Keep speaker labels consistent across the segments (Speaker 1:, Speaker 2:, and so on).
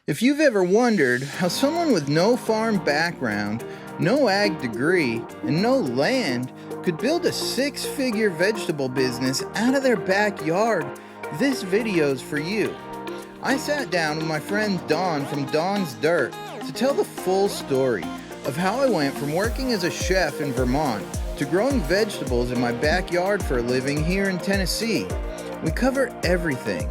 Speaker 1: If you've ever wondered how someone with no farm background, no ag degree, and no land could build a six-figure vegetable business out of their backyard, this video's for you. I sat down with my friend Don from Don's Dirt to tell the full story of how I went from working as a chef in Vermont to growing vegetables in my backyard for a living here in Tennessee. We cover everything.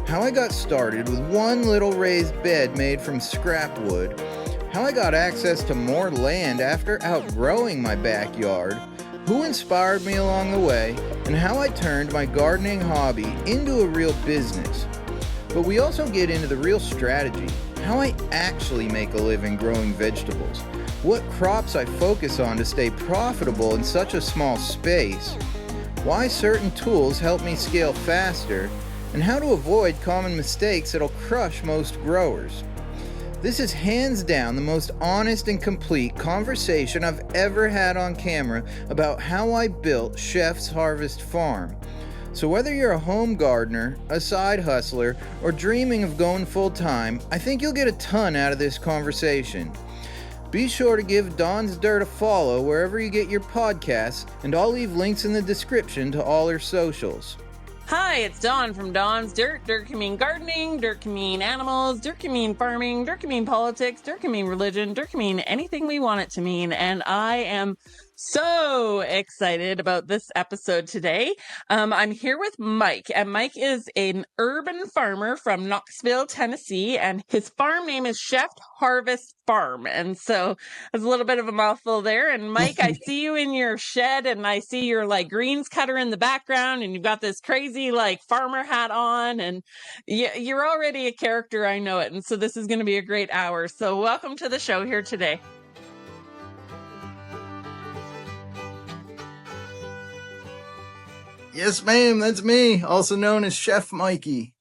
Speaker 1: How I got started with one little raised bed made from scrap wood, how I got access to more land after outgrowing my backyard, who inspired me along the way, and how I turned my gardening hobby into a real business. But we also get into the real strategy, how I actually make a living growing vegetables, what crops I focus on to stay profitable in such a small space, why certain tools help me scale faster, and how to avoid common mistakes that'll crush most growers. This is hands down the most honest and complete conversation I've ever had on camera about how I built Chef's Harvest Farm. So whether you're a home gardener, a side hustler, or dreaming of going full time, I think you'll get a ton out of this conversation. Be sure to give Don's Dirt a follow wherever you get your podcasts, and I'll leave links in the description to all her socials.
Speaker 2: Hi, it's Dawn from Dawn's Dirt. Dirt can mean gardening, dirt can mean animals, dirt can mean farming, dirt can mean politics, dirt can mean religion, dirt can mean anything we want it to mean. And I am so excited about this episode today. I'm here with Mike, and Mike is an urban farmer from Knoxville, Tennessee, and his farm name is Chef Harvest Farm. And so it's a little bit of a mouthful there. And Mike, I see you in your shed, and I see your greens cutter in the background, and you've got this crazy farmer hat on, and you're already a character. I know it. And so this is going to be a great hour. So welcome to the show here today.
Speaker 1: Yes, ma'am, that's me, also known as Chef Mikey.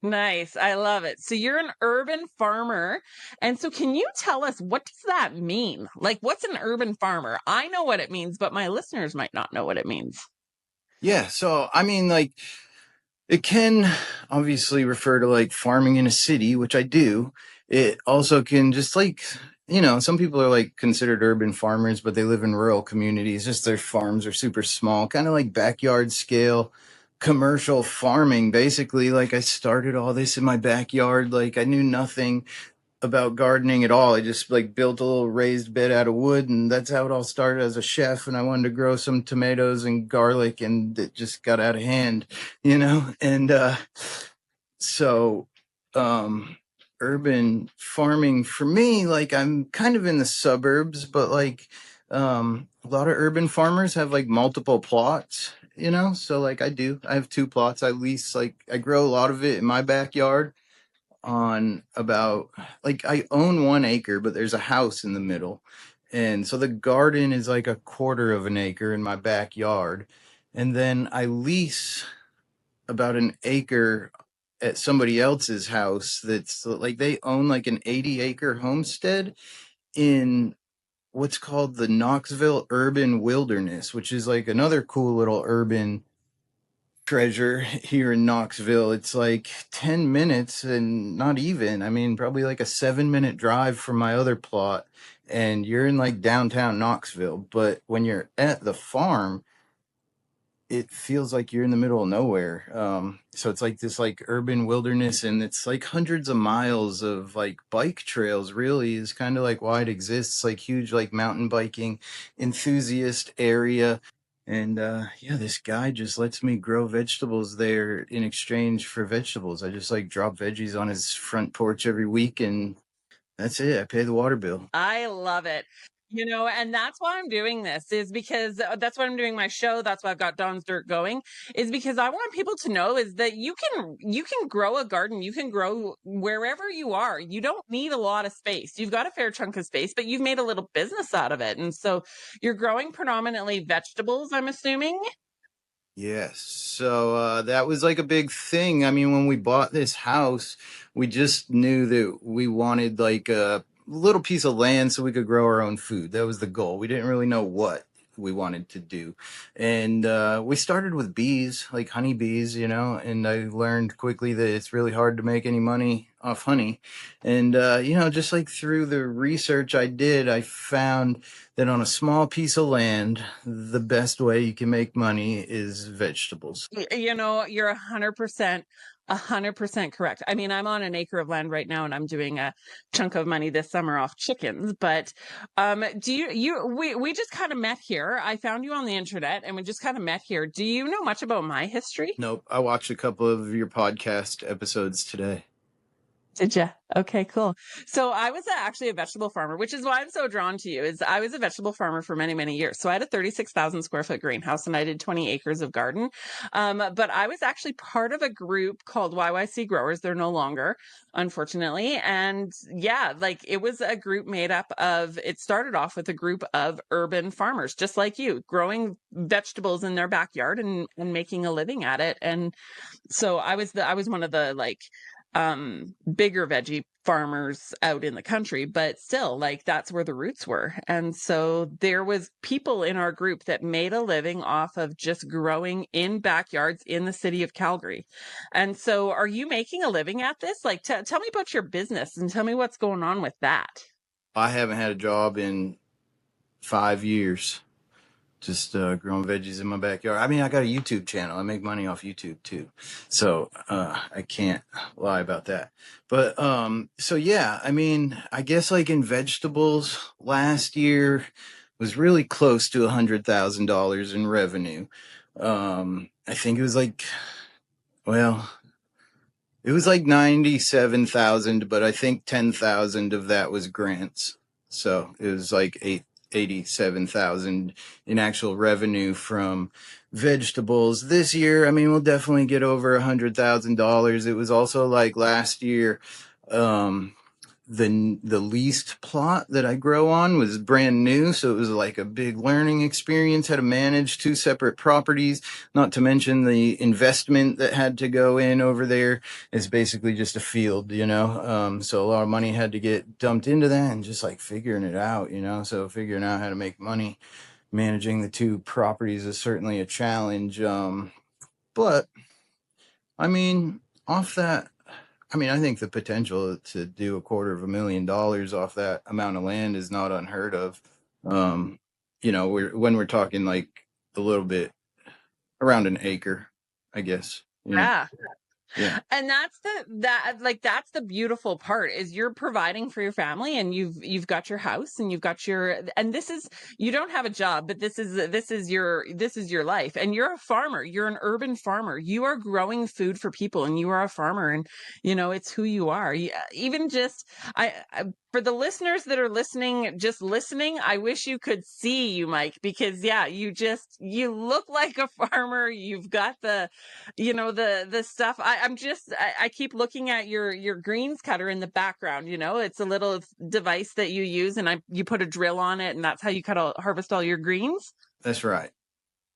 Speaker 2: Nice. I love it. So you're an urban farmer. And so can you tell us, what does that mean? What's an urban farmer? I know what it means, but my listeners might not know what it means.
Speaker 1: Yeah, so it can obviously refer to farming in a city, which I do. It also can just some people are considered urban farmers, but they live in rural communities. Just their farms are super small, kind of like backyard scale commercial farming. Basically, I started all this in my backyard. I knew nothing about gardening at all. I just built a little raised bed out of wood, and that's how it all started as a chef. And I wanted to grow some tomatoes and garlic, and it just got out of hand, and so urban farming for me, I'm kind of in the suburbs, but a lot of urban farmers have multiple plots, so I have two plots. I lease, I grow a lot of it in my backyard on about I own 1 acre, but there's a house in the middle, and so the garden is a quarter of an acre in my backyard, and then I lease about an acre at somebody else's house that's they own an 80-acre homestead in what's called the Knoxville Urban Wilderness, which is another cool little urban treasure here in Knoxville. It's 10 minutes, and not even, I mean, probably a 7-minute drive from my other plot, and you're in downtown Knoxville. But when you're at the farm, it feels like you're in the middle of nowhere. So it's this urban wilderness, and it's hundreds of miles of bike trails, really, is kind of why it exists. Huge mountain biking enthusiast area. And this guy just lets me grow vegetables there in exchange for vegetables. I just drop veggies on his front porch every week, and that's it. I pay the water bill.
Speaker 2: I love it. And that's why I'm doing this, is because that's why I'm doing my show. That's why I've got Dawn's Dirt going, is because I want people to know is that you can grow a garden. You can grow wherever you are. You don't need a lot of space. You've got a fair chunk of space, but you've made a little business out of it. And so you're growing predominantly vegetables, I'm assuming.
Speaker 1: Yes. So that was a big thing. I mean, when we bought this house, we just knew that we wanted a little piece of land so we could grow our own food. That was the goal. We didn't really know what. we wanted to do. And we started with bees, like honeybees, and I learned quickly that it's really hard to make any money off honey. And, just like through the research I did, I found that on a small piece of land, the best way you can make money is vegetables.
Speaker 2: You're 100% correct. I mean, I'm on an acre of land right now and I'm doing a chunk of money this summer off chickens, but we just kind of met here. I found you on the internet and we just kind of met here. Do you know much about my history?
Speaker 1: Nope. I watched a couple of your podcast episodes today.
Speaker 2: Did you? Okay, cool. So I was actually a vegetable farmer, which is why I'm so drawn to you. Is I was a vegetable farmer for many, many years. So I had a 36,000 square foot greenhouse and I did 20 acres of garden. But I was actually part of a group called YYC Growers. They're no longer, unfortunately. And yeah, like it was a group made up of, it started off with a group of urban farmers, just like you, growing vegetables in their backyard and making a living at it. And so I was one of the bigger veggie farmers out in the country, but still like that's where the roots were. And so there was people in our group that made a living off of just growing in backyards in the city of Calgary. And so are you making a living at this? Like tell me about your business and tell me what's going on with that.
Speaker 1: I haven't had a job in 5 years. Just growing veggies in my backyard. I mean, I got a YouTube channel. I make money off YouTube too. So I can't lie about that. But so yeah, I mean, I guess like in vegetables last year was really close to $100,000 in revenue. I think it was like, well, it was like 97,000, but I think 10,000 of that was grants. So it was like 87,000 in actual revenue from vegetables this year. I mean, we'll definitely get over $100,000. It was also like last year, the leased plot that I grow on was brand new, so it was like a big learning experience. Had to manage 2 separate properties, not to mention the investment that had to go in over there. It's basically just a field, so a lot of money had to get dumped into that and just like figuring it out, so figuring out how to make money managing the 2 properties is certainly a challenge. But I mean, off that, I think the potential to do $250,000 off that amount of land is not unheard of. When we're talking like a little bit around an acre, I guess.
Speaker 2: Yeah.
Speaker 1: Yeah.
Speaker 2: And that's the beautiful part is you're providing for your family and you've got your house and you've got you don't have a job, but this is your life and you're a farmer. You're an urban farmer. You are growing food for people and you are a farmer and it's who you are. Even just I for the listeners that are listening, I wish you could see you, Mike, because yeah, you look like a farmer. You've got the stuff. I keep looking at your greens cutter in the background. It's a little device that you use and you put a drill on it and that's how you harvest all your greens.
Speaker 1: That's right.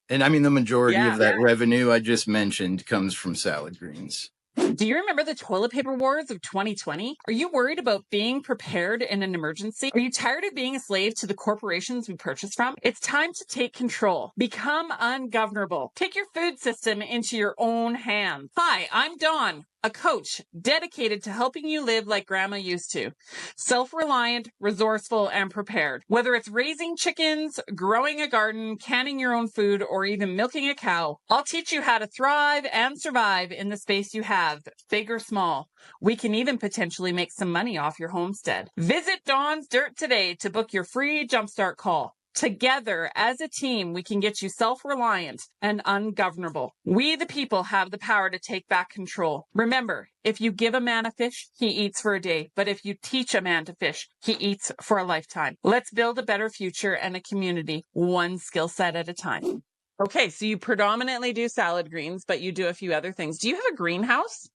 Speaker 1: And I mean, the majority of that revenue I just mentioned comes from salad greens.
Speaker 2: Do you remember the toilet paper wars of 2020? Are you worried about being prepared in an emergency? Are you tired of being a slave to the corporations we purchase from? It's time to take control. Become ungovernable. Take your food system into your own hands. Hi, I'm Dawn, a coach dedicated to helping you live like grandma used to. Self-reliant, resourceful, and prepared. Whether it's raising chickens, growing a garden, canning your own food, or even milking a cow, I'll teach you how to thrive and survive in the space you have, big or small. We can even potentially make some money off your homestead. Visit Dawn's Dirt today to book your free jumpstart call. Together, as a team, we can get you self-reliant and ungovernable. We, the people, have the power to take back control. Remember, if you give a man a fish, he eats for a day. But if you teach a man to fish, he eats for a lifetime. Let's build a better future and a community, one skill set at a time. Okay, so you predominantly do salad greens, but you do a few other things. Do you have a greenhouse?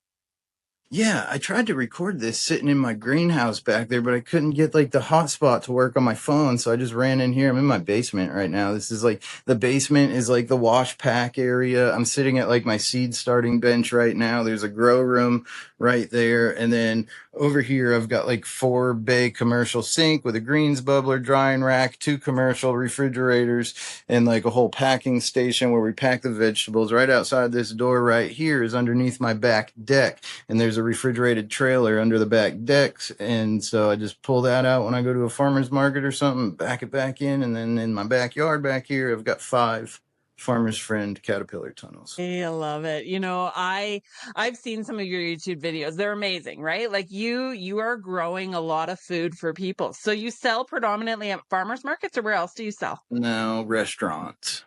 Speaker 1: Yeah, I tried to record this sitting in my greenhouse back there, but I couldn't get like the hotspot to work on my phone. So I just ran in here. I'm in my basement right now. This is like the basement is like the wash pack area. I'm sitting at like my seed starting bench right now. There's a grow room right there. And then over here, I've got like 4 bay commercial sink with a greens bubbler, drying rack, 2 commercial refrigerators, and like a whole packing station where we pack the vegetables. Right outside this door right here is underneath my back deck. And there's a refrigerated trailer under the back decks. And so I just pull that out when I go to a farmer's market or something, back it back in. And then in my backyard back here, I've got 5 Farmer's Friend Caterpillar tunnels.
Speaker 2: I love it. I've seen some of your YouTube videos. They're amazing, right? Like you are growing a lot of food for people. So you sell predominantly at farmers markets, or where else do you sell?
Speaker 1: Now, restaurants.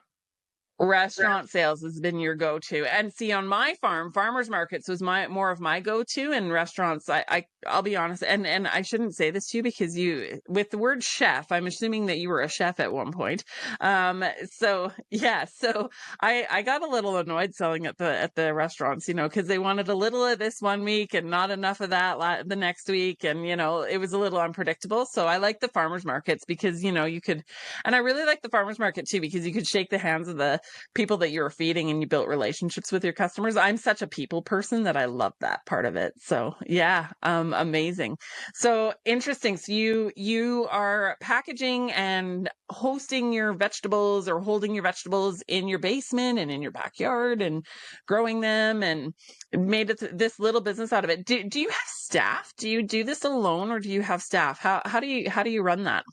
Speaker 2: Restaurant sales has been your go-to. And see, on my farm, farmers markets was my more of my go-to, and restaurants, I'll be honest, and I shouldn't say this to you because you, with the word chef, I'm assuming that you were a chef at one point. So yeah, so I got a little annoyed selling at the restaurants, because they wanted a little of this one week and not enough of that the next week, and it was a little unpredictable. So I like the farmers markets because you could, and I really like the farmers market too because you could shake the hands of the people that you're feeding and you built relationships with your customers. I'm such a people person that I love that part of it. So yeah, amazing. So interesting. So you are packaging and hosting your vegetables or holding your vegetables in your basement and in your backyard and growing them and made this little business out of it. Do you have staff? Do you do this alone or do you have staff? How do you run that?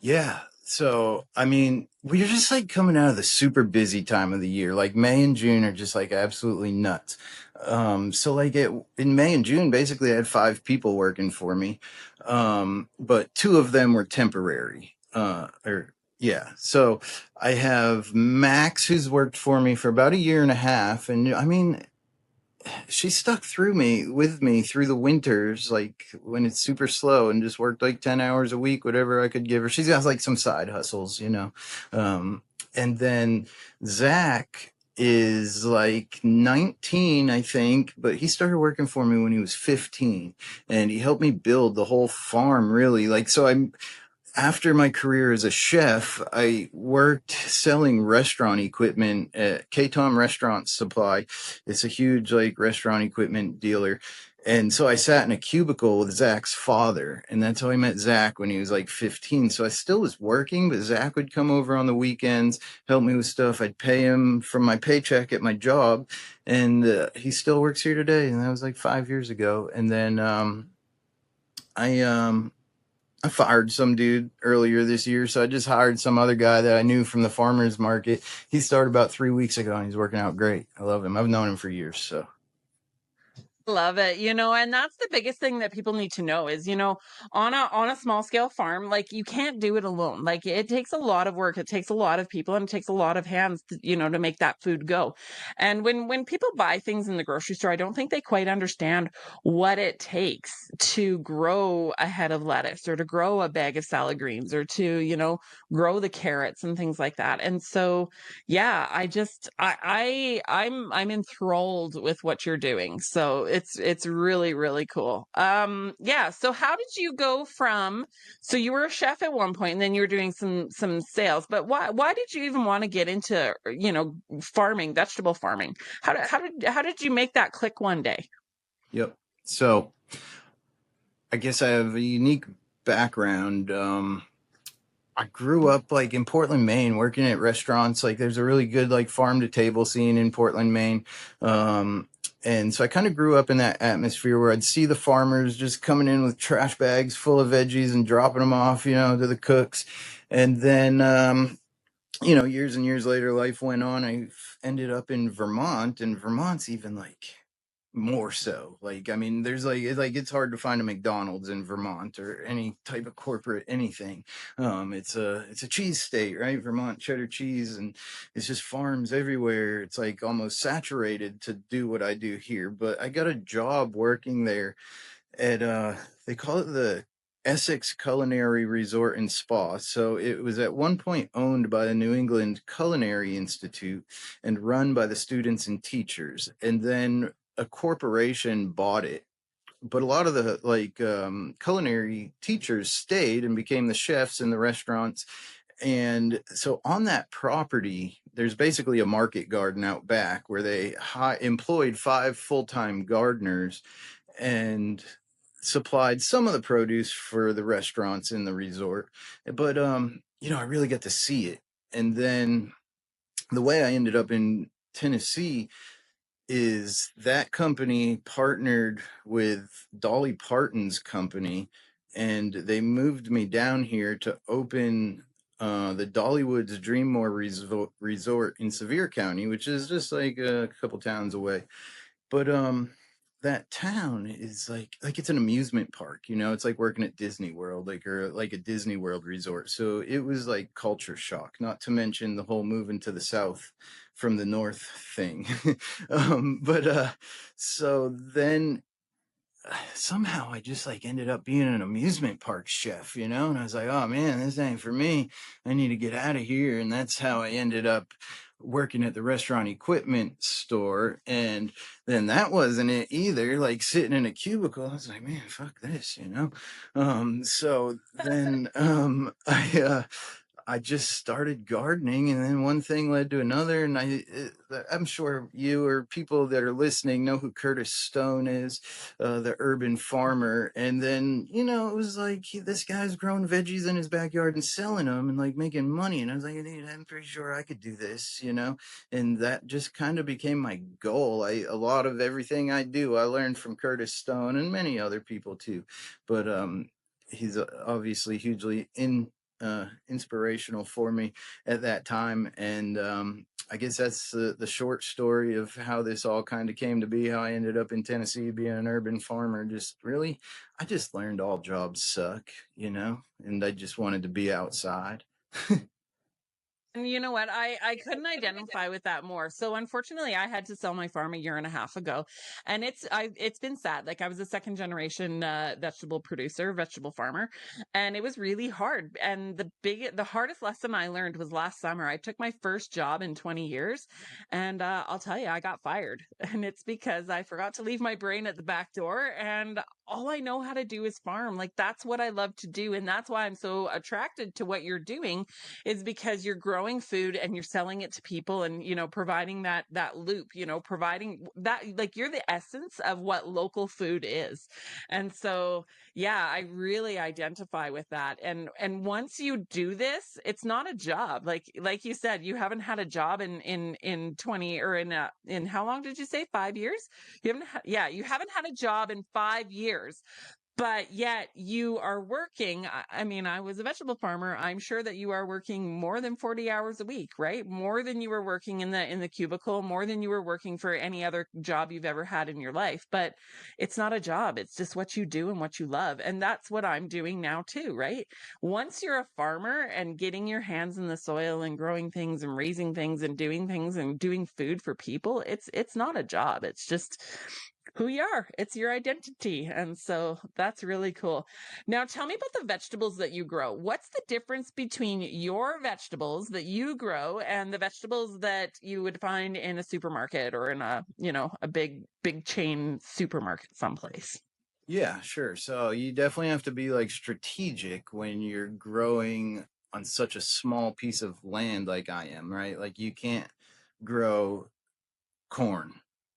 Speaker 1: Yeah. So, I mean, we're just like coming out of the super busy time of the year. Like May and June are just like absolutely nuts. So like in May and June, basically I had 5 people working for me. But 2 of them were temporary. Yeah. So I have Max who's worked for me for about a year and a half. And I mean, she stuck with me through the winters, like when it's super slow, and just worked like 10 hours a week, whatever I could give her. She's got like some side hustles. And then Zach is like 19, I think, but he started working for me when he was 15, and he helped me build the whole farm, really. Like, so after my career as a chef, I worked selling restaurant equipment at K-Tom Restaurant Supply. It's a huge like restaurant equipment dealer. And so I sat in a cubicle with Zach's father, and that's how I met Zach when he was like 15. So I still was working, but Zach would come over on the weekends, help me with stuff. I'd pay him from my paycheck at my job, and he still works here today. And that was like 5 years ago. And then I I fired some dude earlier this year, so I just hired some other guy that I knew from the farmer's market. He started about 3 weeks ago, and he's working out great. I love him. I've known him for years, so.
Speaker 2: Love it. And that's the biggest thing that people need to know is, on a small scale farm, like you can't do it alone. Like it takes a lot of work, it takes a lot of people, and it takes a lot of hands to make that food go. And when people buy things in the grocery store, I don't think they quite understand what it takes to grow a head of lettuce or to grow a bag of salad greens or to grow the carrots and things like that. And so yeah, I'm enthralled with what you're doing. So it's really, really cool. Yeah. So how did you go from, so you were a chef at one point and then you were doing some sales, but why did you even want to get into, farming, vegetable farming? How did you make that click one day?
Speaker 1: Yep. So I guess I have a unique background. I grew up like in Portland, Maine, working at restaurants. Like there's a really good like farm to table scene in Portland, Maine. And so I kind of grew up in that atmosphere where I'd see the farmers just coming in with trash bags full of veggies and dropping them off, to the cooks. And then, years and years later, life went on. I ended up in Vermont, and Vermont's even like more so. Like, I mean, there's it's hard to find a McDonald's in Vermont or any type of corporate anything. It's a cheese state, right? Vermont cheddar cheese, and it's just farms everywhere. It's like almost saturated to do what I do here. But I got a job working there at they call it the Essex Culinary Resort and Spa. So it was at one point owned by the New England Culinary Institute and run by the students and teachers. And then a corporation bought it. But a lot of the culinary teachers stayed and became the chefs in the restaurants. And so on that property, there's basically a market garden out back where they employed 5 full-time gardeners and supplied some of the produce for the restaurants in the resort. But I really got to see it. And then the way I ended up in Tennessee is that company partnered with Dolly Parton's company, and they moved me down here to open the Dollywood's Dreammore Resort in Sevier County, which is just like a couple towns away. But that town is like it's an amusement park, it's like working at Disney World, or like a Disney World resort. So it was like culture shock, not to mention the whole moving to the south from the north thing. But so then somehow I just like ended up being an amusement park chef, and I was like, oh man, this ain't for me. I need to get out of here. And that's how I ended up working at the restaurant equipment store. And then that wasn't it either. Like sitting in a cubicle, I was like, man, fuck this. So then I just started gardening, and then one thing led to another. And I'm sure you or people that are listening know who Curtis Stone is, the urban farmer. And then, it was like this guy's growing veggies in his backyard and selling them and like making money. And I was like, dude, I'm pretty sure I could do this. And that just kind of became my goal. A lot of everything I do, I learned from Curtis Stone and many other people too. But he's obviously hugely inspirational for me at that time. And I guess that's the short story of how this all kind of came to be, how I ended up in Tennessee being an urban farmer. I just learned all jobs suck, and I just wanted to be outside.
Speaker 2: And you know what? I couldn't identify with that more. So unfortunately, I had to sell my farm a year and a half ago, and it's been sad. Like I was a second generation vegetable producer, vegetable farmer, and it was really hard. And the hardest lesson I learned was last summer. I took my first job in 20 years, and I'll tell you, I got fired, and it's because I forgot to leave my brain at the back door, and all I know how to do is farm. Like that's what I love to do, and that's why I'm so attracted to what you're doing is because you're growing food and you're selling it to people and providing that loop, providing that, like, you're the essence of what local food is. And so yeah, I really identify with that. And once you do this, it's not a job. Like you said, you haven't had a job in 20 or in how long did you say, 5 years? Yeah, you haven't had a job in 5 years, but yet you are working. I mean, I was a vegetable farmer. I'm sure that you are working more than 40 hours a week, right? More than you were working in the cubicle, more than you were working for any other job you've ever had in your life. But it's not a job. It's just what you do and what you love. And that's what I'm doing now too, right? Once you're a farmer and getting your hands in the soil and growing things and raising things and doing food for people, it's not a job. It's just who you are. It's your identity. And so that's really cool. Now, tell me about the vegetables that you grow. What's the difference between your vegetables that you grow and the vegetables that you would find in a supermarket or in a big chain supermarket someplace?
Speaker 1: Yeah, sure. So you definitely have to be like strategic when you're growing on such a small piece of land like I am, right? Like you can't grow corn,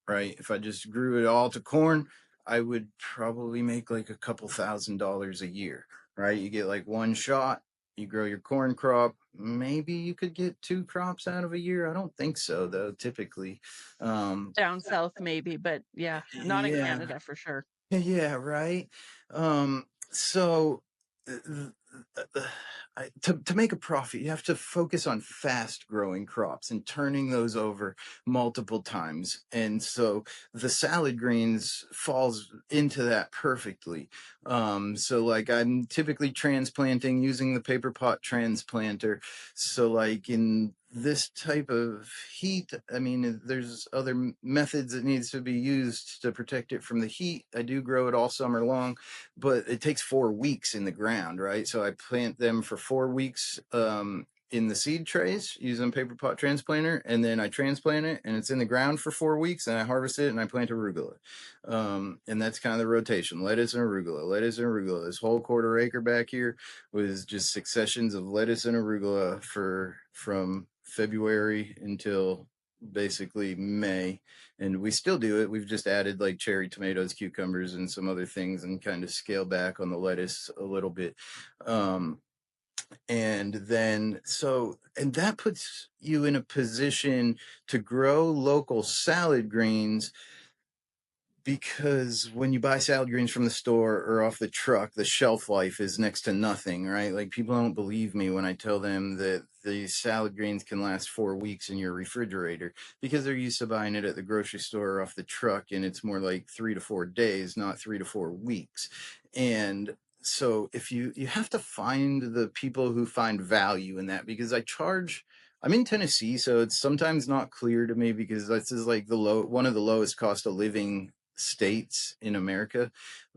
Speaker 1: right? If I just grew it all to corn, I would probably make like a couple $1,000s a year, right? You get like one shot, you grow your corn crop. Maybe you could get 2 crops out of a year. I don't think so, though, typically. Um,
Speaker 2: Down south, maybe, but yeah, not in
Speaker 1: yeah,
Speaker 2: Canada for sure.
Speaker 1: yeah, right. So uh, uh, to make a profit, you have to focus on fast growing crops and turning those over multiple times. And so the salad greens falls into that perfectly. So like I'm typically transplanting using the paper pot transplanter. So like in this type of heat, I mean, there's other methods that needs to be used to protect it from the heat. I do grow it all summer long, but it takes 4 weeks in the ground, right? So I plant them for 4 weeks in the seed trays using paper pot transplanter, and then I transplant it and it's in the ground for 4 weeks, and I harvest it and I plant arugula. And that's kind of the rotation: lettuce and arugula, lettuce and arugula. This whole quarter acre back here was just successions of lettuce and arugula from February until basically May. And we still do it. We've just added like cherry tomatoes, cucumbers, and some other things, and kind of scale back on the lettuce a little bit. And then and that puts you in a position to grow local salad greens, because when you buy salad greens from the store or off the truck, the shelf life is next to nothing, right? Like, people don't believe me when I tell them that these salad greens can last 4 weeks in your refrigerator, because they're used to buying it at the grocery store or off the truck, and it's more like 3 to 4 days, not 3 to 4 weeks. And so if you have to find the people who find value in that, because I'm in Tennessee, so it's sometimes not clear to me, because this is like one of the lowest cost of living states in America.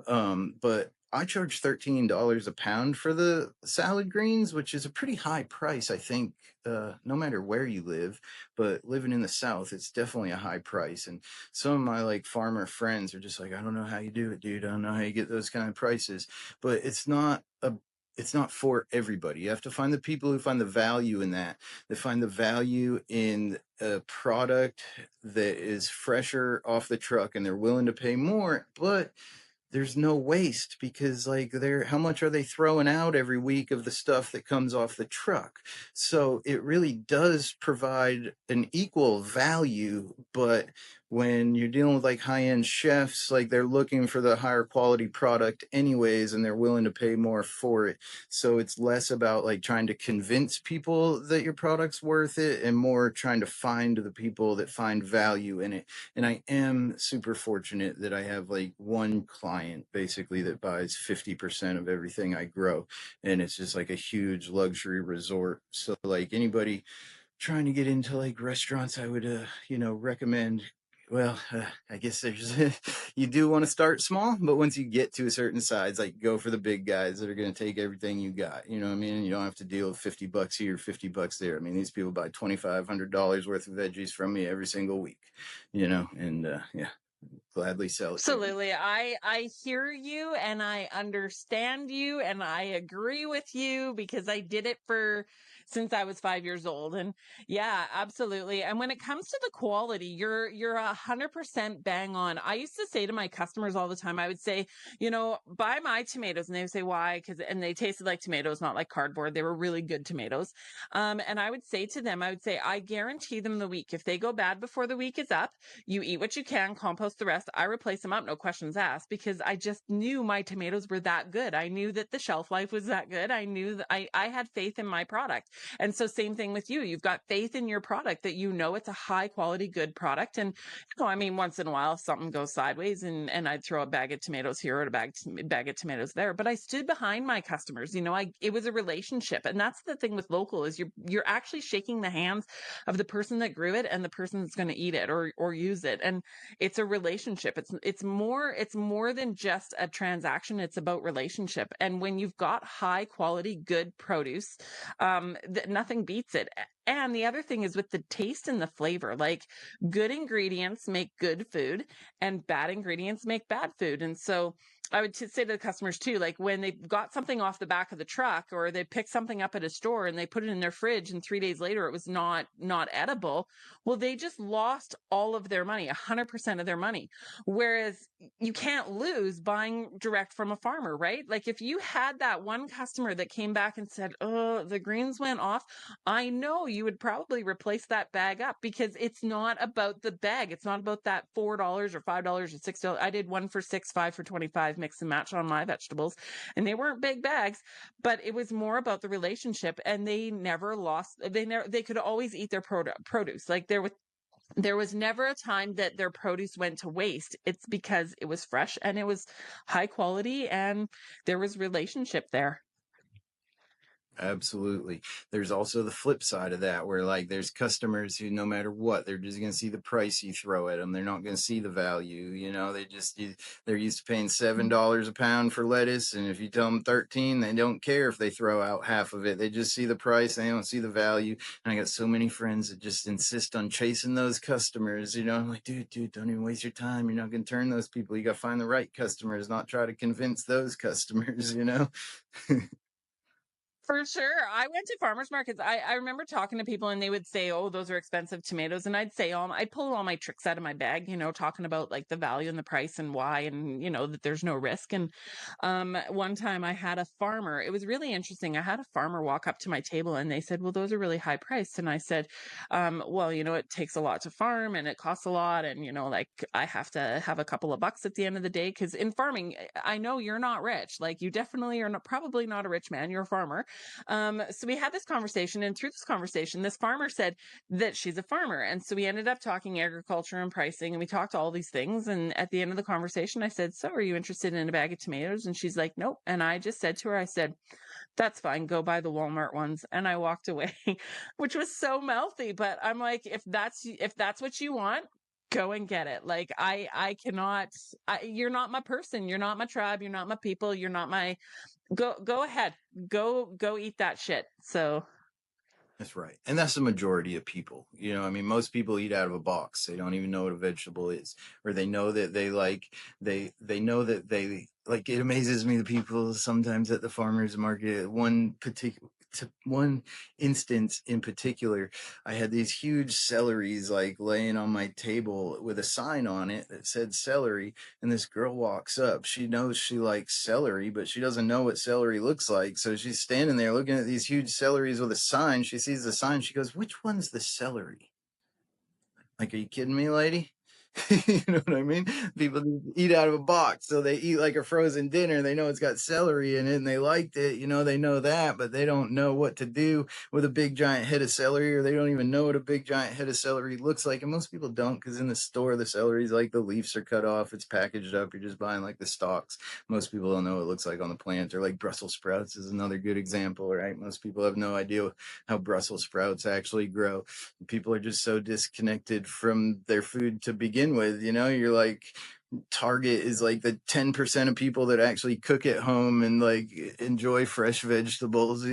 Speaker 1: But I charge $13 a pound for the salad greens, which is a pretty high price, I think, no matter where you live. But living in the South, it's definitely a high price. And some of my like farmer friends are just like, I don't know how you do it, dude. I don't know how you get those kind of prices. But it's not for everybody. You have to find the people who find the value in that. They find the value in a product that is fresher off the truck, and they're willing to pay more, but there's no waste, because like how much are they throwing out every week of the stuff that comes off the truck? So it really does provide an equal value. But when you're dealing with like high-end chefs, like, they're looking for the higher quality product anyways, and they're willing to pay more for it. So it's less about like trying to convince people that your product's worth it, and more trying to find the people that find value in it. And I am super fortunate that I have like one client basically that buys 50% of everything I grow. And it's just like a huge luxury resort. So like, anybody trying to get into like restaurants, I would, recommend, I guess you do want to start small, but once you get to a certain size, like, go for the big guys that are going to take everything you got. You know what I mean? You don't have to deal with $50 here, $50 there. I mean, these people buy $2,500 worth of veggies from me every single week, and yeah, gladly sell it to them.
Speaker 2: Absolutely. I hear you and I understand you and I agree with you, because I did it for since I was 5 years old. And yeah, absolutely. And when it comes to the quality, you're 100% bang on. I used to say to my customers all the time, I would say, buy my tomatoes, and they would say why? And they tasted like tomatoes, not like cardboard. They were really good tomatoes. And I would say to them, I guarantee them the week. If they go bad before the week is up, you eat what you can, compost the rest. I replace them up, no questions asked, because I just knew my tomatoes were that good. I knew that the shelf life was that good. I knew that I had faith in my product. And so same thing with you. You've got faith in your product, that it's a high quality, good product. And, once in a while something goes sideways, and I'd throw a bag of tomatoes here or a bag of tomatoes there. But I stood behind my customers. It was a relationship. And that's the thing with local, is you're actually shaking the hands of the person that grew it and the person that's going to eat it or use it. And it's a relationship. It's more than just a transaction. It's about relationship. And when you've got high quality, good produce, nothing beats it. And the other thing is with the taste and the flavor, like, good ingredients make good food and bad ingredients make bad food. And so I would say to the customers too, like, when they got something off the back of the truck, or they picked something up at a store and they put it in their fridge, and 3 days later it was not edible. Well, they just lost all of their money, 100% of their money. Whereas you can't lose buying direct from a farmer, right? Like, if you had that one customer that came back and said, "Oh, the greens went off," I know you would probably replace that bag up, because it's not about the bag. It's not about that $4 or $5 or $6. I did one for $6, five for 25, mix and match on my vegetables, and they weren't big bags, but it was more about the relationship. And they never lost. They could always eat their produce. Like, there was never a time that their produce went to waste. It's because it was fresh and it was high quality and there was relationship there.
Speaker 3: Absolutely. There's also the flip side of that where like there's customers who no matter what, they're just going to see the price you throw at them. They're not going to see the value, they're used to paying $7 a pound for lettuce, and if you tell them 13, they don't care if they throw out half of it. They just see the price, they don't see the value. And I got so many friends that just insist on chasing those customers. I'm like, dude, don't even waste your time. You're not going to turn those people. You got to find the right customers, not try to convince those customers.
Speaker 2: For sure. I went to farmers markets. I remember talking to people and they would say, "Oh, those are expensive tomatoes." And I'd say, I'd pull all my tricks out of my bag, talking about like the value and the price and why, and that there's no risk. And one time I had a farmer, it was really interesting. I had a farmer walk up to my table and they said, "Well, those are really high priced." And I said, "Well, it takes a lot to farm and it costs a lot. And, like I have to have a couple of bucks at the end of the day. Cause in farming, I know you're not rich. Like you definitely are not, probably not a rich man. You're a farmer." So we had this conversation, and through this conversation, this farmer said that she's a farmer. And so we ended up talking agriculture and pricing, and we talked all these things. And at the end of the conversation, I said, "So are you interested in a bag of tomatoes?" And she's like, "Nope." And I just said to her, I said, "That's fine. Go buy the Walmart ones." And I walked away, which was so mouthy. But I'm like, if that's what you want, go and get it. Like I cannot, you're not my person. You're not my tribe. You're not my people. You're not my, go ahead, go eat that shit. So
Speaker 3: That's right. And that's the majority of people. Most people eat out of a box. They don't even know what a vegetable is. Or they know that they know that they like, it amazes me the people sometimes at the farmers market. One instance in particular, I had these huge celeries like laying on my table with a sign on it that said celery, and this girl walks up. She knows she likes celery, but she doesn't know what celery looks like. So she's standing there looking at these huge celeries with a sign. She sees the sign. She goes, "Which one's the celery?" Like, are you kidding me, lady? You know what I mean? People eat out of a box, so they eat like a frozen dinner. They know it's got celery in it and they liked it. They know that, but they don't know what to do with a big giant head of celery, or they don't even know what a big giant head of celery looks like. And most people don't, because in the store, the celery's like the leaves are cut off, it's packaged up, you're just buying like the stalks. Most people don't know what it looks like on the plant. Or like Brussels sprouts is another good example, right? Most people have no idea how Brussels sprouts actually grow. People are just so disconnected from their food to begin with. You're like, Target is like the 10% of people that actually cook at home and like enjoy fresh vegetables.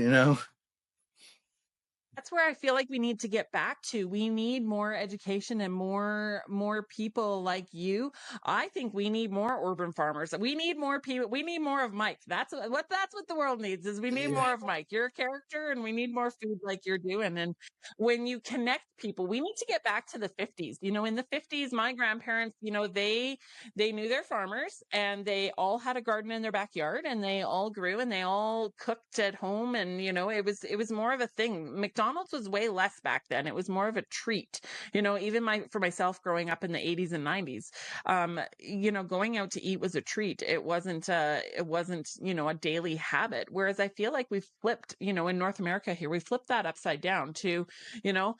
Speaker 2: that's where I feel like we need to get back to. We need more education and more people like you. I think we need more urban farmers. We need more people. We need more of Mike. That's what the world needs, is we need
Speaker 3: Yeah.
Speaker 2: more of Mike. You're a character and we need more food like you're doing. And when you connect people, we need to get back to the 50s. In the 50s, my grandparents, they knew their farmers and they all had a garden in their backyard and they all grew and they all cooked at home. And, it was more of a thing. McDonald's was way less back then. It was more of a treat, even for myself growing up in the 80s and 90s. Going out to eat was a treat. It wasn't, a daily habit. Whereas I feel like we've flipped, in North America here, we flipped that upside down to, you know,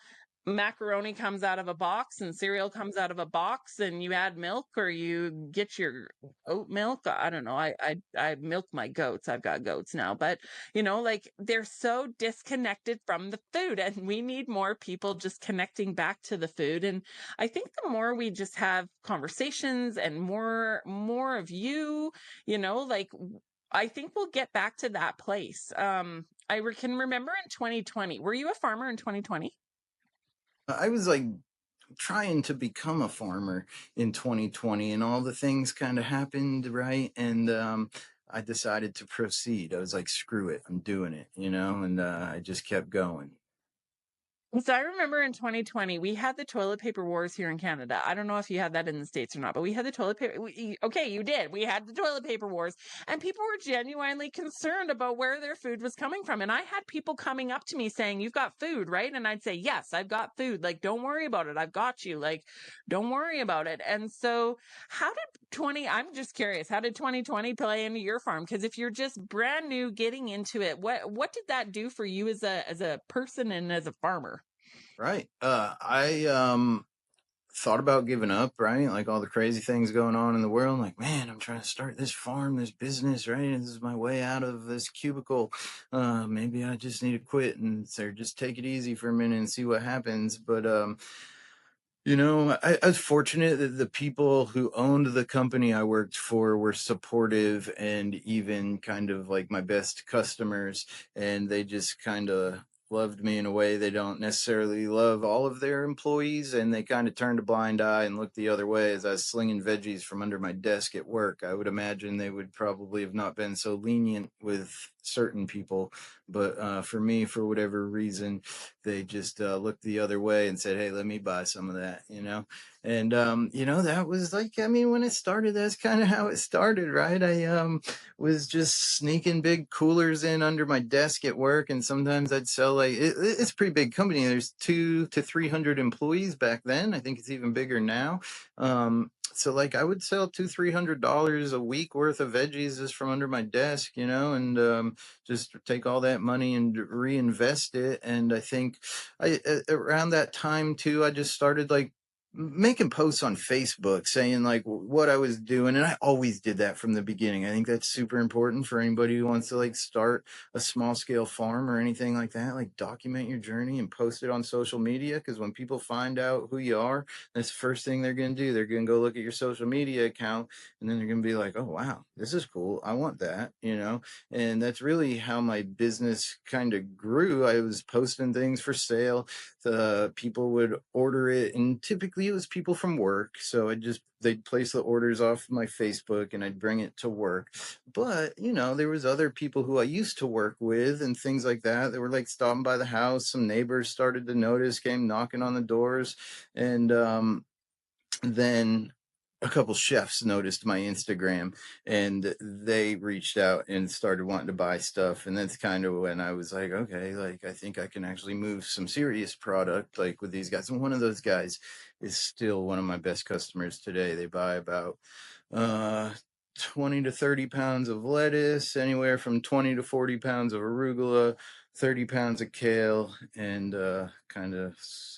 Speaker 2: macaroni comes out of a box and cereal comes out of a box, and you add milk or you get your oat milk. I don't know. I milk my goats. I've got goats now, but like they're so disconnected from the food, and we need more people just connecting back to the food. And I think the more we just have conversations and more of you, like I think we'll get back to that place. Can remember in 2020. Were you a farmer in 2020?
Speaker 3: I was like trying to become a farmer in 2020, and all the things kind of happened, right? And I decided to proceed. I was like, screw it, I'm doing it. And I just kept going.
Speaker 2: So I remember in 2020, we had the toilet paper wars here in Canada. I don't know if you had that in the States or not, but we had the toilet paper. Okay, you did. We had the toilet paper wars, and people were genuinely concerned about where their food was coming from. And I had people coming up to me saying, "You've got food, right?" And I'd say, "Yes, I've got food. Like, don't worry about it. I've got you. Like, don't worry about it." And so, I'm just curious, how did 2020 play into your farm? Because if you're just brand new getting into it, what did that do for you as a person and as a farmer?
Speaker 3: Right. I thought about giving up, right? Like all the crazy things going on in the world. Like, man, I'm trying to start this farm, this business, right? This is my way out of this cubicle. Maybe I just need to quit and or just take it easy for a minute and see what happens. But I was fortunate that the people who owned the company I worked for were supportive and even kind of like my best customers. And they just kind of loved me in a way they don't necessarily love all of their employees. And they kind of turned a blind eye and looked the other way as I was slinging veggies from under my desk at work. I would imagine they would probably have not been so lenient with certain people. But for me, for whatever reason, they just looked the other way and said, "Hey, let me buy some of that," And that was like, I mean, when it started, that's kind of how it started, right? I was just sneaking big coolers in under my desk at work, and sometimes I'd sell like it's a pretty big company. There's 200 to 300 employees back then. I think it's even bigger now. So like I would sell $200-300 a week worth of veggies just from under my desk, and just take all that money and reinvest it. And I think around that time too, I just started like making posts on Facebook saying like what I was doing. And I always did that from the beginning. I think that's super important for anybody who wants to like start a small scale farm or anything like that. Like document your journey and post it on social media. Because when people find out who you are, that's the first thing they're going to do. They're going to go look at your social media account, and then they're going to be like, oh, wow, this is cool. I want that, and that's really how my business kind of grew. I was posting things for sale. The people would order it, and typically it was people from work. So they'd place the orders off my Facebook and I'd bring it to work. But, there was other people who I used to work with and things like that. They were like stopping by the house. Some neighbors started to notice, came knocking on the doors. And then a couple chefs noticed my Instagram and they reached out and started wanting to buy stuff. And that's kind of when I was like, okay, like I think I can actually move some serious product like with these guys. And one of those guys is still one of my best customers today. They buy about uh 20 to 30 pounds of lettuce, anywhere from 20 to 40 pounds of arugula, 30 pounds of kale, and kind of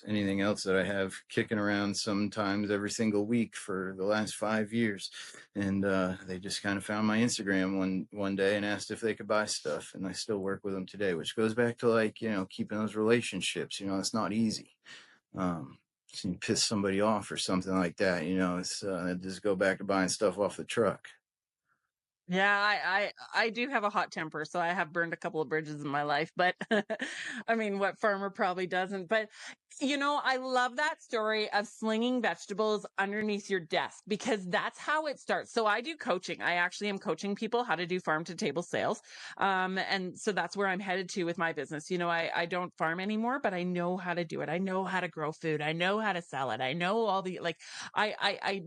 Speaker 3: anything else that I have kicking around sometimes every single week for the last 5 years. And they just kind of found my Instagram one day and asked if they could buy stuff. And I still work with them today, which goes back to like, keeping those relationships. It's not easy. So you piss somebody off or something like that, it's just go back to buying stuff off the truck.
Speaker 2: Yeah, I do have a hot temper, so I have burned a couple of bridges in my life, but I mean, what farmer probably doesn't? But I love that story of slinging vegetables underneath your desk because that's how it starts. So I do coaching. I actually am coaching people how to do farm to table sales. And so that's where I'm headed to with my business. I don't farm anymore, but I know how to do it. I know how to grow food. I know how to sell it. I know all the like I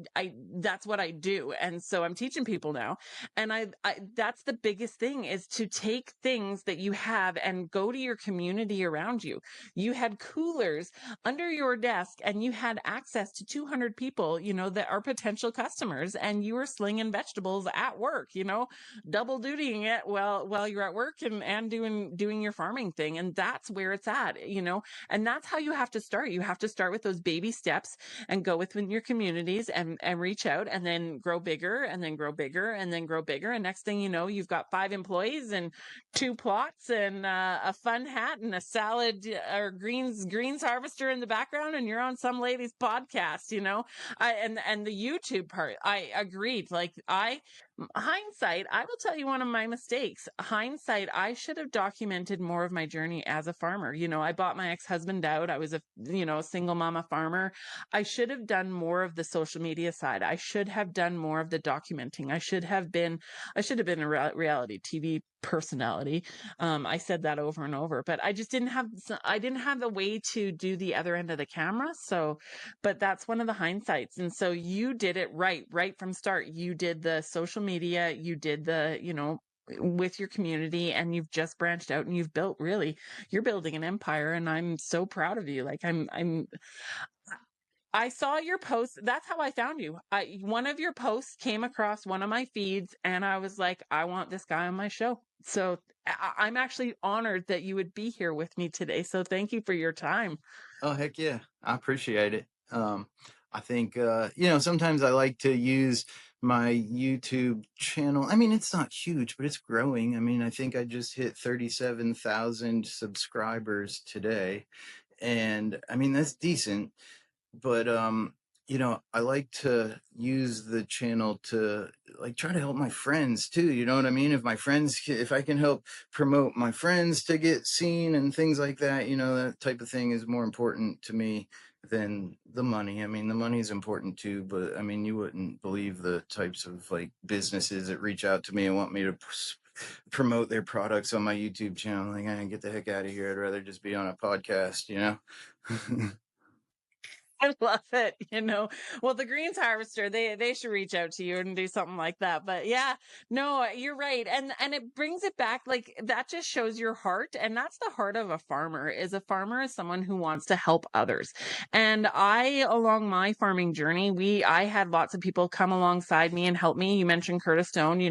Speaker 2: that's what I do. And so I'm teaching people now. And I that's the biggest thing is to take things that you have and go to your community around you. You had coolers under your desk and you had access to 200 people, that are potential customers, and you were slinging vegetables at work, double dutying it while you're at work and doing your farming thing. And that's where it's at, and that's how you have to start. You have to start with those baby steps and go within your communities and reach out and then grow bigger and then grow bigger and then grow bigger. And next thing you know, you've got 5 employees and 2 plots and a fun hat and a salad or greens harvester in the background, and you're on some lady's podcast. And the YouTube part, I agreed. Like hindsight, I will tell you one of my mistakes. Hindsight, I should have documented more of my journey as a farmer. I bought my ex-husband out. I was a single mama farmer. I should have done more of the social media side. I should have done more of the documenting. I should have been a reality TV personality. I said that over and over, but I just didn't have the way to do the other end of the camera. So, but that's one of the hindsights. And so you did it right from start. You did the social media, you did the, with your community, and you've just branched out and you're building an empire. And I'm so proud of you. Like I saw your post. That's how I found you. One of your posts came across one of my feeds, and I was like, I want this guy on my show. So I'm actually honored that you would be here with me today. So thank you for your time.
Speaker 3: Oh, heck yeah. I appreciate it. I think, sometimes I like to use my YouTube channel. I mean, it's not huge, but it's growing. I mean, I think I just hit 37,000 subscribers today. And I mean, that's decent, but I like to use the channel to like try to help my friends too, you know what I mean? If I can help promote my friends to get seen and things like that, that type of thing is more important to me than the money. I mean, the money is important too, but I mean, you wouldn't believe the types of like businesses that reach out to me and want me to promote their products on my YouTube channel. Like, I get the heck out of here. I'd rather just be on a podcast,
Speaker 2: I love it. Well, the Greens Harvester, they should reach out to you and do something like that. But yeah, no, you're right. And it brings it back, like that just shows your heart. And that's the heart of a farmer. Is a farmer is someone who wants to help others. And along my farming journey, I had lots of people come alongside me and help me. You mentioned Curtis Stone,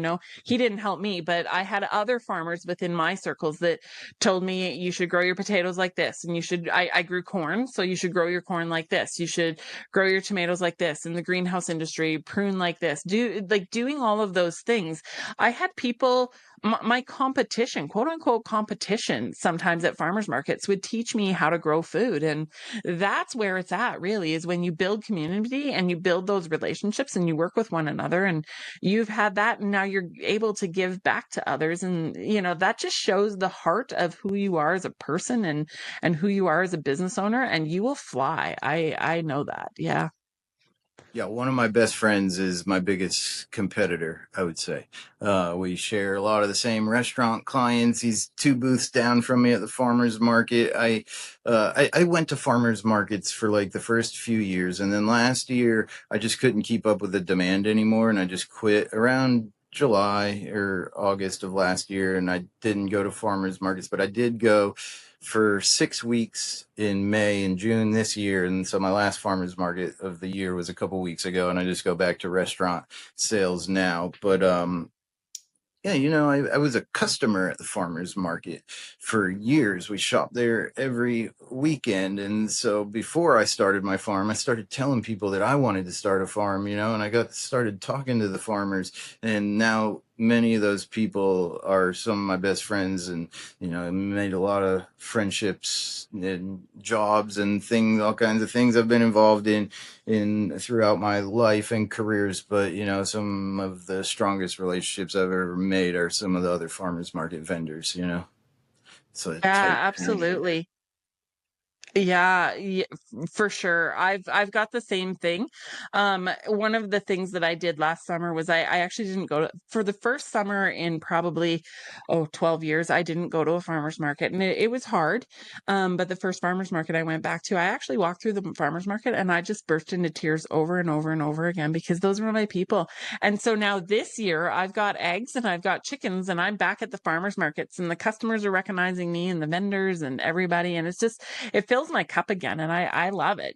Speaker 2: he didn't help me, but I had other farmers within my circles that told me you should grow your potatoes like this, and I grew corn, so you should grow your corn like this, you should grow your tomatoes like this, in the greenhouse industry prune like this, doing all of those things. I had people, my competition, quote unquote competition, sometimes at farmers markets would teach me how to grow food. And that's where it's at, really, is when you build community and you build those relationships and you work with one another, and you've had that, and now you're able to give back to others. And that just shows the heart of who you are as a person, and who you are as a business owner, and you will fly. I know that. Yeah.
Speaker 3: Yeah, one of my best friends is my biggest competitor, I would say. We share a lot of the same restaurant clients. He's two booths down from me at the farmers market. I went to farmers markets for like the first few years, and then last year I just couldn't keep up with the demand anymore, and I just quit around July or August of last year, and I didn't go to farmers markets, but I did go for 6 weeks in May and June this year. And so my last farmers market of the year was a couple weeks ago, and I just go back to restaurant sales now. But yeah, I was a customer at the farmers market for years. We shopped there every weekend. And so before I started my farm, I started telling people that I wanted to start a farm, and I started talking to the farmers. And now many of those people are some of my best friends, and, I made a lot of friendships and jobs and things, all kinds of things I've been involved in throughout my life and careers. But some of the strongest relationships I've ever made are some of the other farmers market vendors. So
Speaker 2: Yeah,
Speaker 3: tight.
Speaker 2: absolutely. Yeah, for sure. I've got the same thing. One of the things that I did last summer was I actually didn't go to, for the first summer in probably 12 years, I didn't go to a farmer's market, and it was hard. But the first farmer's market I went back to, I actually walked through the farmer's market and I just burst into tears over and over and over again, because those were my people. And so now this year I've got eggs and I've got chickens, and I'm back at the farmer's markets, and the customers are recognizing me, and the vendors and everybody. And it fills my cup again, and I love it.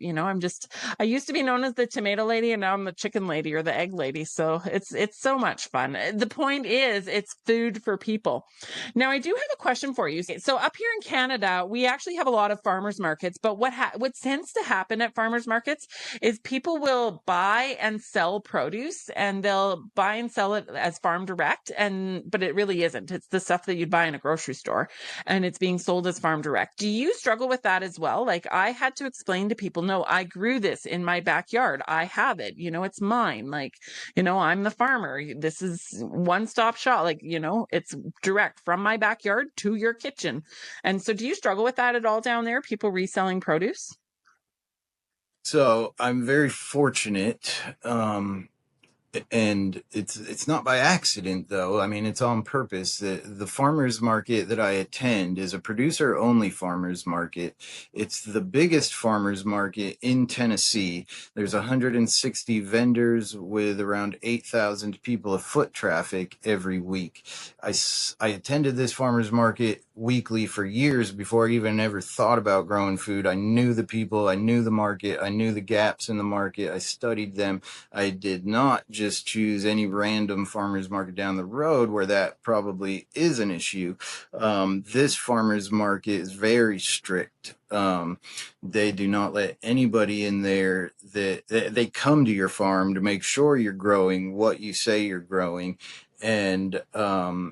Speaker 2: I used to be known as the tomato lady, and now I'm the chicken lady or the egg lady. So it's so much fun. The point is, it's food for people. Now, I do have a question for you. So up here in Canada, we actually have a lot of farmers markets, but what tends to happen at farmers markets is people will buy and sell produce, and they'll buy and sell it as farm direct, but it really isn't. It's the stuff that you'd buy in a grocery store, and it's being sold as farm direct. Do you struggle with that as well? Like, I had to explain to people, no, I grew this in my backyard. I have it, it's mine. Like, I'm the farmer. This is one-stop shop. Like, it's direct from my backyard to your kitchen. And so do you struggle with that at all down there? People reselling produce?
Speaker 3: So I'm very fortunate. And it's not by accident, though. I mean, it's on purpose. The farmers market that I attend is a producer only farmers market. It's the biggest farmers market in Tennessee. There's 160 vendors with around 8,000 people of foot traffic every week. I attended this farmers market weekly for years before I even ever thought about growing food. I knew the people, I knew the market, I knew the gaps in the market, I studied them. I did not just just choose any random farmer's market down the road where that probably is an issue. This farmer's market is very strict. They do not let anybody in there that they come to your farm to make sure you're growing what you say you're growing. And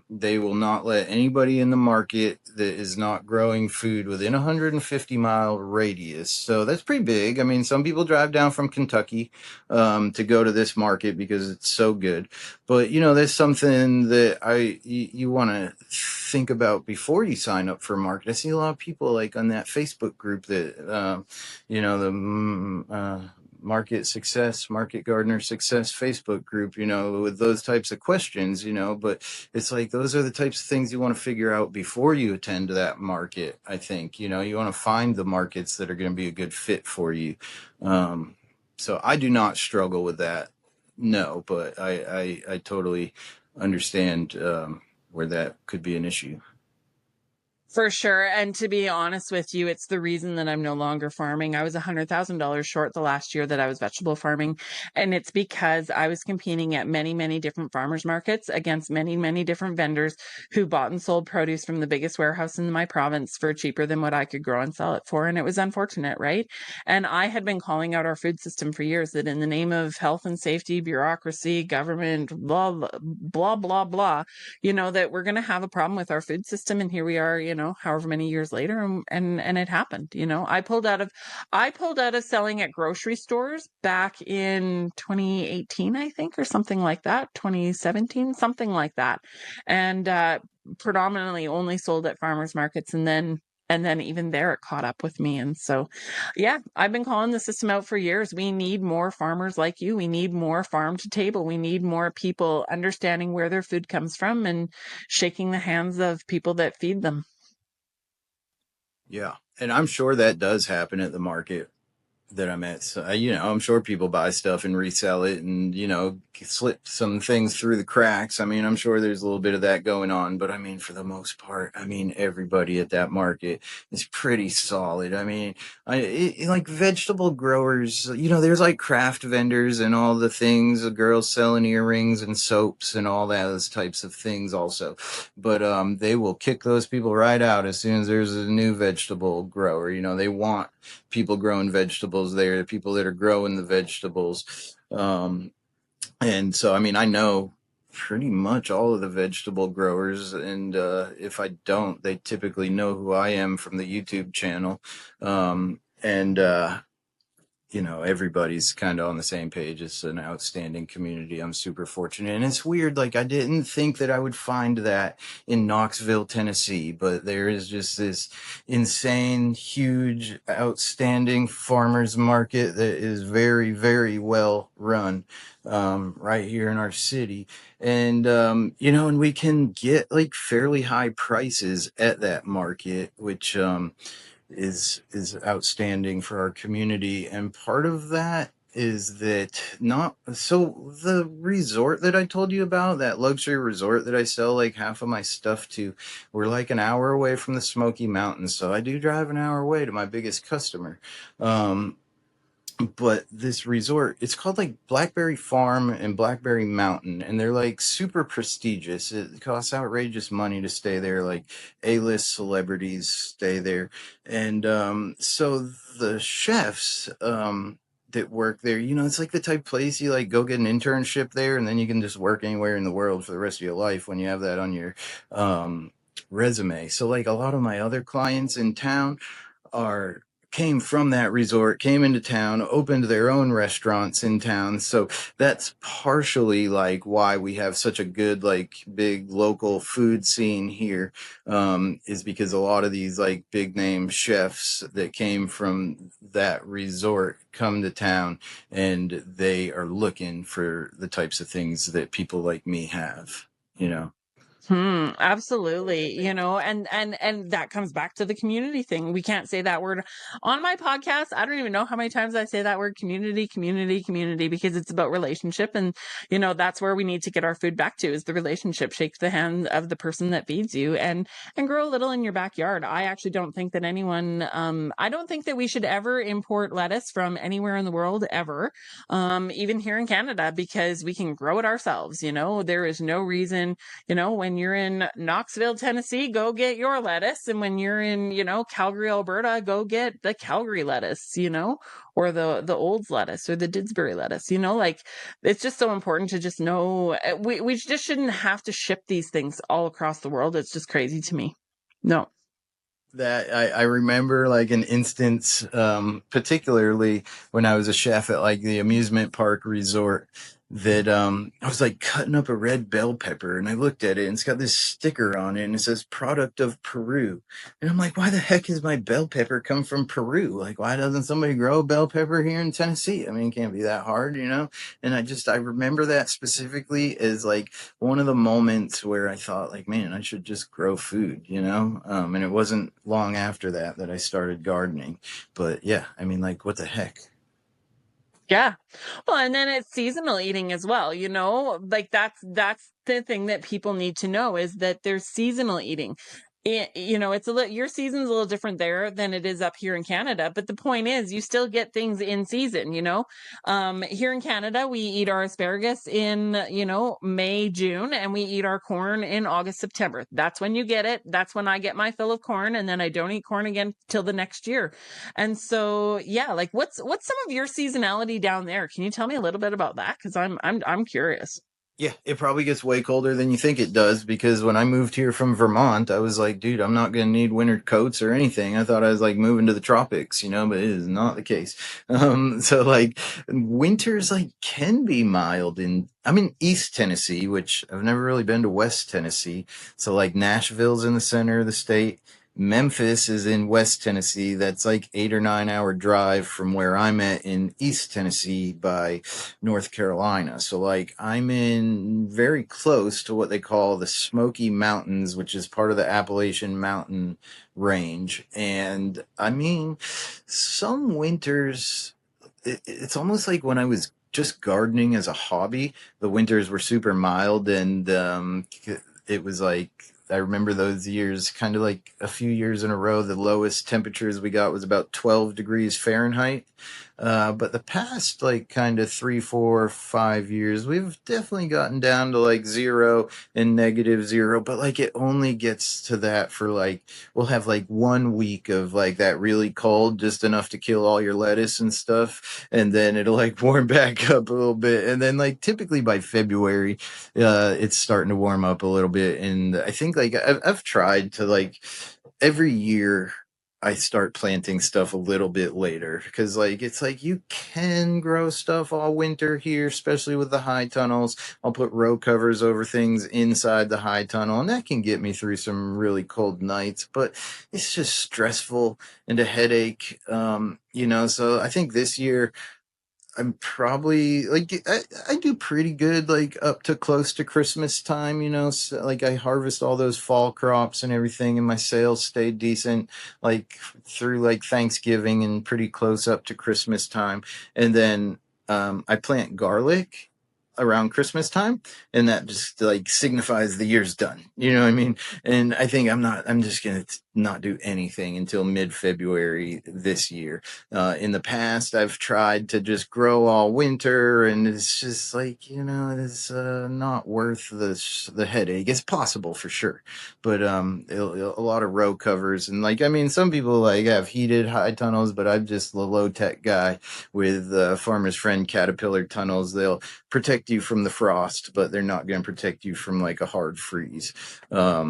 Speaker 3: they will not let anybody in the market that is not growing food within a 150-mile radius. So that's pretty big. I mean, some people drive down from Kentucky to go to this market because it's so good. But, you know, there's something that you want to think about before you sign up for a market. I see a lot of people like on that Facebook group that, you know, the Market Gardener Success Facebook group, you know, with those types of questions, you know, but it's like those are the types of things you want to figure out before you attend to that market. I think, you know, you want to find the markets that are going to be a good fit for you. So I do not struggle with that. No, but I totally understand where that could be an issue.
Speaker 2: For sure. And to be honest with you, it's the reason that I'm no longer farming. I was $100,000 short the last year that I was vegetable farming. And it's because I was competing at many, many different farmers markets against many, many different vendors who bought and sold produce from the biggest warehouse in my province for cheaper than what I could grow and sell it for. And it was unfortunate, right? And I had been calling out our food system for years that in the name of health and safety, bureaucracy, government, blah, blah, blah, blah, blah, you know, that we're going to have a problem with our food system. And here we are, you know, however many years later, and it happened. You know, I pulled out of selling at grocery stores back in 2018, I think, or something like that, 2017, something like that, and predominantly only sold at farmers markets, and then even there it caught up with me. And so, yeah, I've been calling the system out for years. We need more farmers like you. We need more farm to table. We need more people understanding where their food comes from and shaking the hands of people that feed them.
Speaker 3: Yeah. And I'm sure that does happen at the market that I'm at. So, you know, I'm sure people buy stuff and resell it and, you know, slip some things through the cracks. I mean, I'm sure there's a little bit of that going on, but I mean, for the most part, I mean, everybody at that market is pretty solid. I mean, like vegetable growers, you know, there's like craft vendors and all the things, the girls selling earrings and soaps and all those types of things also. But they will kick those people right out as soon as there's a new vegetable grower. You know, they want people growing vegetables there, the people that are growing the vegetables. And so, I mean, I know pretty much all of the vegetable growers. And if I don't, they typically know who I am from the YouTube channel. And you know, everybody's kind of on the same page. It's an outstanding community. I'm super fortunate. And it's weird. Like, I didn't think that I would find that in Knoxville, Tennessee, but there is just this insane, huge, outstanding farmers market that is very, very well run, right here in our city. And, you know, and we can get like fairly high prices at that market, which, is outstanding for our community. And part of that is that not so the resort that I told you about, that luxury resort that I sell like half of my stuff to, we're like an hour away from the Smoky Mountains. So I do drive an hour away to my biggest customer. But this resort, it's called like Blackberry Farm and Blackberry Mountain, and they're like super prestigious. It costs outrageous money to stay there. Like A-list celebrities stay there. And so the chefs that work there, you know, it's like the type of place you like go get an internship there, and then you can just work anywhere in the world for the rest of your life when you have that on your resume. So like a lot of my other clients in town came from that resort, came into town, opened their own restaurants in town. So that's partially like why we have such a good, like big local food scene here, is because a lot of these like big name chefs that came from that resort come to town, and they are looking for the types of things that people like me have, you know?
Speaker 2: Absolutely. And that comes back to the community thing. We can't say that word on my podcast. I don't even know how many times I say that word community, because it's about relationship. And, that's where we need to get our food back to, is the relationship. Shake the hand of the person that feeds you, and grow a little in your backyard. I actually don't think that I don't think that we should ever import lettuce from anywhere in the world ever. Even here in Canada, because we can grow it ourselves. There is no reason. When you're in Knoxville, Tennessee, go get your lettuce. And when you're in, Calgary, Alberta, go get the Calgary lettuce, or the Olds lettuce or the Didsbury lettuce, like it's just so important to just know we just shouldn't have to ship these things all across the world. It's just crazy to me. No.
Speaker 3: That I remember like an instance, particularly when I was a chef at like the amusement park resort, that I was like cutting up a red bell pepper, and I looked at it and it's got this sticker on it and it says product of Peru. And I'm like, why the heck is my bell pepper come from Peru? Like, why doesn't somebody grow a bell pepper here in Tennessee? I mean, it can't be that hard, And I remember that specifically as like one of the moments where I thought like, man, I should just grow food, and it wasn't long after that I started gardening. But yeah, I mean, like, what the heck?
Speaker 2: Yeah. Well, and then it's seasonal eating as well, like that's the thing that people need to know, is that there's seasonal eating. It's your season's a little different there than it is up here in Canada, but the point is you still get things in season. Here in Canada, we eat our asparagus in, May, June, and we eat our corn in August, September. That's when you get it. That's when I get my fill of corn, and then I don't eat corn again till the next year. And so, yeah, like what's some of your seasonality down there? Can you tell me a little bit about that? Because I'm curious.
Speaker 3: Yeah, it probably gets way colder than you think it does, because when I moved here from Vermont, I was like, dude, I'm not going to need winter coats or anything. I thought I was like moving to the tropics, but it is not the case. So like winters like can be mild I'm in East Tennessee, which I've never really been to West Tennessee. So like Nashville's in the center of the state. Memphis is in West Tennessee. That's like 8 or 9 hour drive from where I'm at in East Tennessee by North Carolina. So like I'm in very close to what they call the Smoky Mountains, which is part of the Appalachian Mountain range. And I mean, some winters, it's almost like when I was just gardening as a hobby, the winters were super mild, and it was like, I remember those years, kind of like a few years in a row, the lowest temperatures we got was about 12 degrees Fahrenheit. But the past like kind of 3, 4, 5 years, we've definitely gotten down to like 0 and -0. But like it only gets to that for like, we'll have like 1 week of like that really cold, just enough to kill all your lettuce and stuff. And then it'll like warm back up a little bit. And then like typically by February, it's starting to warm up a little bit. And I think like I've tried to like every year I start planting stuff a little bit later, because like it's like you can grow stuff all winter here, especially with the high tunnels. I'll put row covers over things inside the high tunnel, and that can get me through some really cold nights, but it's just stressful and a headache. So I think this year I'm probably like I do pretty good like up to close to Christmas time, so, like I harvest all those fall crops and everything, and my sales stayed decent like through like Thanksgiving and pretty close up to Christmas time. And then I plant garlic around Christmas time, and that just like signifies the year's done. You know what I mean? And I think I'm just going to not do anything until mid-February this year. In the past, I've tried to just grow all winter, and it's just like, it's not worth the headache. It's possible for sure, but a lot of row covers, and like, I mean, some people like have heated high tunnels, but I'm just the low tech guy with Farmer's Friend Caterpillar tunnels. They'll protect you from the frost, but they're not going to protect you from like a hard freeze. But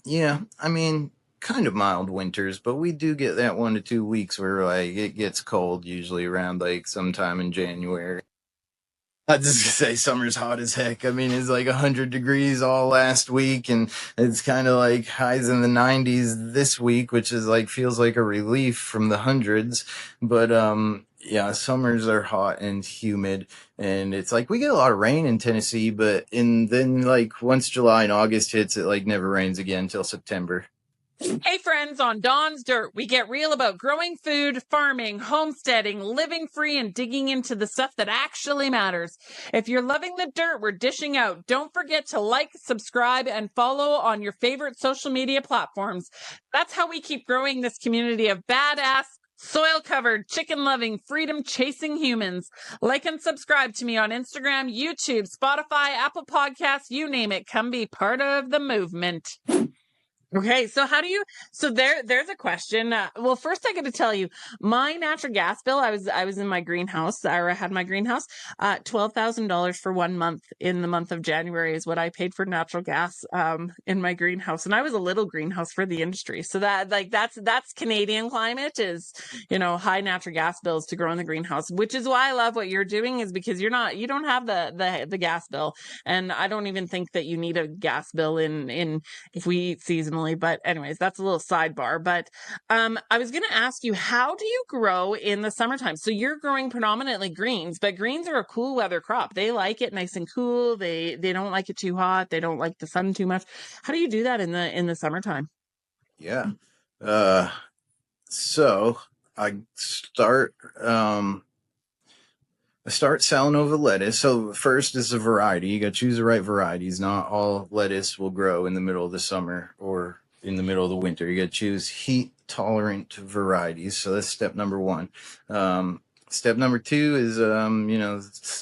Speaker 3: yeah, I mean, kind of mild winters, but we do get that 1 to 2 weeks where like it gets cold, usually around like sometime in January. I just say summer's hot as heck. I mean, it's like 100 degrees all last week, and it's kind of like highs in the 90s this week, which is like feels like a relief from the hundreds. But Yeah, summers are hot and humid, and it's like we get a lot of rain in Tennessee, but then like once July and August hits, it like never rains again until September.
Speaker 2: Hey friends, on Dawn's Dirt, we get real about growing food, farming, homesteading, living free, and digging into the stuff that actually matters. If you're loving the dirt we're dishing out, don't forget to like, subscribe, and follow on your favorite social media platforms. That's how we keep growing this community of badass, soil-covered, chicken-loving, freedom-chasing humans. Like and subscribe to me on Instagram, YouTube, Spotify, Apple Podcasts, you name it. Come be part of the movement. Okay, so there's a question. Well, first I got to tell you, my natural gas bill, I was in my greenhouse, or I had my greenhouse, $12,000 for 1 month in the month of January is what I paid for natural gas in my greenhouse. And I was a little greenhouse for the industry. So that's Canadian climate is, high natural gas bills to grow in the greenhouse, which is why I love what you're doing, is because you don't have the gas bill. And I don't even think that you need a gas bill in if we eat seasonally. But anyways, that's a little sidebar. But I was going to ask you, how do you grow in the summertime? So you're growing predominantly greens, but greens are a cool weather crop. They like it nice and cool. They don't like it too hot. They don't like the sun too much. How do you do that in the summertime?
Speaker 3: Yeah. So I start Salanova lettuce. So first is a variety. You got to choose the right varieties. Not all lettuce will grow in the middle of the summer or in the middle of the winter. You got to choose heat tolerant varieties. So that's step number one. Step number two is,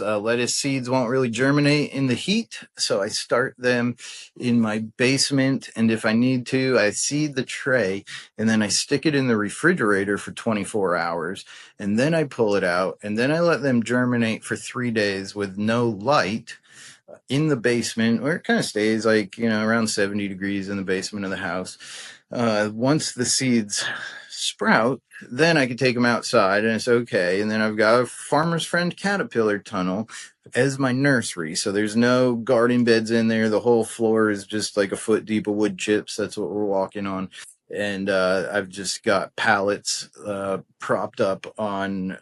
Speaker 3: lettuce seeds won't really germinate in the heat. So I start them in my basement. And if I need to, I seed the tray and then I stick it in the refrigerator for 24 hours. And then I pull it out and then I let them germinate for 3 days with no light in the basement, where it kind of stays like, around 70 degrees in the basement of the house. Once the seeds sprout, then I can take them outside and it's okay. And then I've got a Farmer's Friend caterpillar tunnel as my nursery. So there's no garden beds in there. The whole floor is just like a foot deep of wood chips. That's what we're walking on. And I've just got pallets propped up on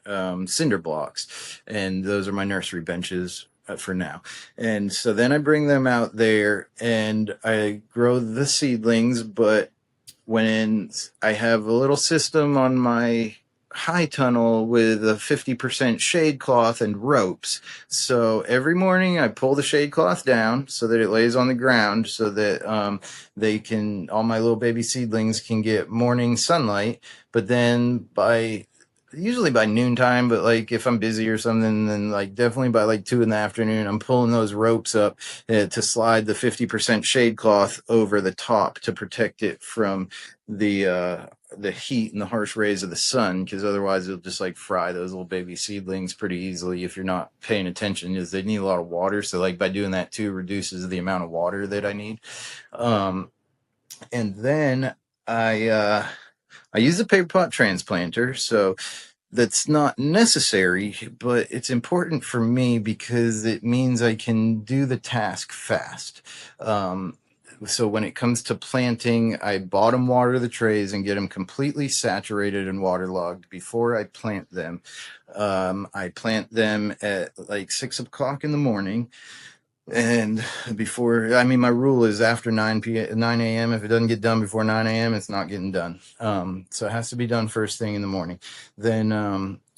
Speaker 3: cinder blocks. And those are my nursery benches for now. And so then I bring them out there and I grow the seedlings, but when I have a little system on my high tunnel with a 50% shade cloth and ropes. So every morning I pull the shade cloth down so that it lays on the ground so that all my little baby seedlings can get morning sunlight. But then usually by noontime, but like if I'm busy or something, then like definitely by like 2 PM, I'm pulling those ropes up to slide the 50% shade cloth over the top to protect it from the heat and the harsh rays of the sun, because otherwise it'll just like fry those little baby seedlings pretty easily if you're not paying attention, because they need a lot of water. So like by doing that too reduces the amount of water that I need. And then I use a paper pot transplanter. So that's not necessary, but it's important for me because it means I can do the task fast. So when it comes to planting, I bottom water the trays and get them completely saturated and waterlogged before I plant them. I plant them at like 6 o'clock in the morning. And my rule is after 9 a.m. If it doesn't get done before 9 a.m., it's not getting done. So it has to be done first thing in the morning. Then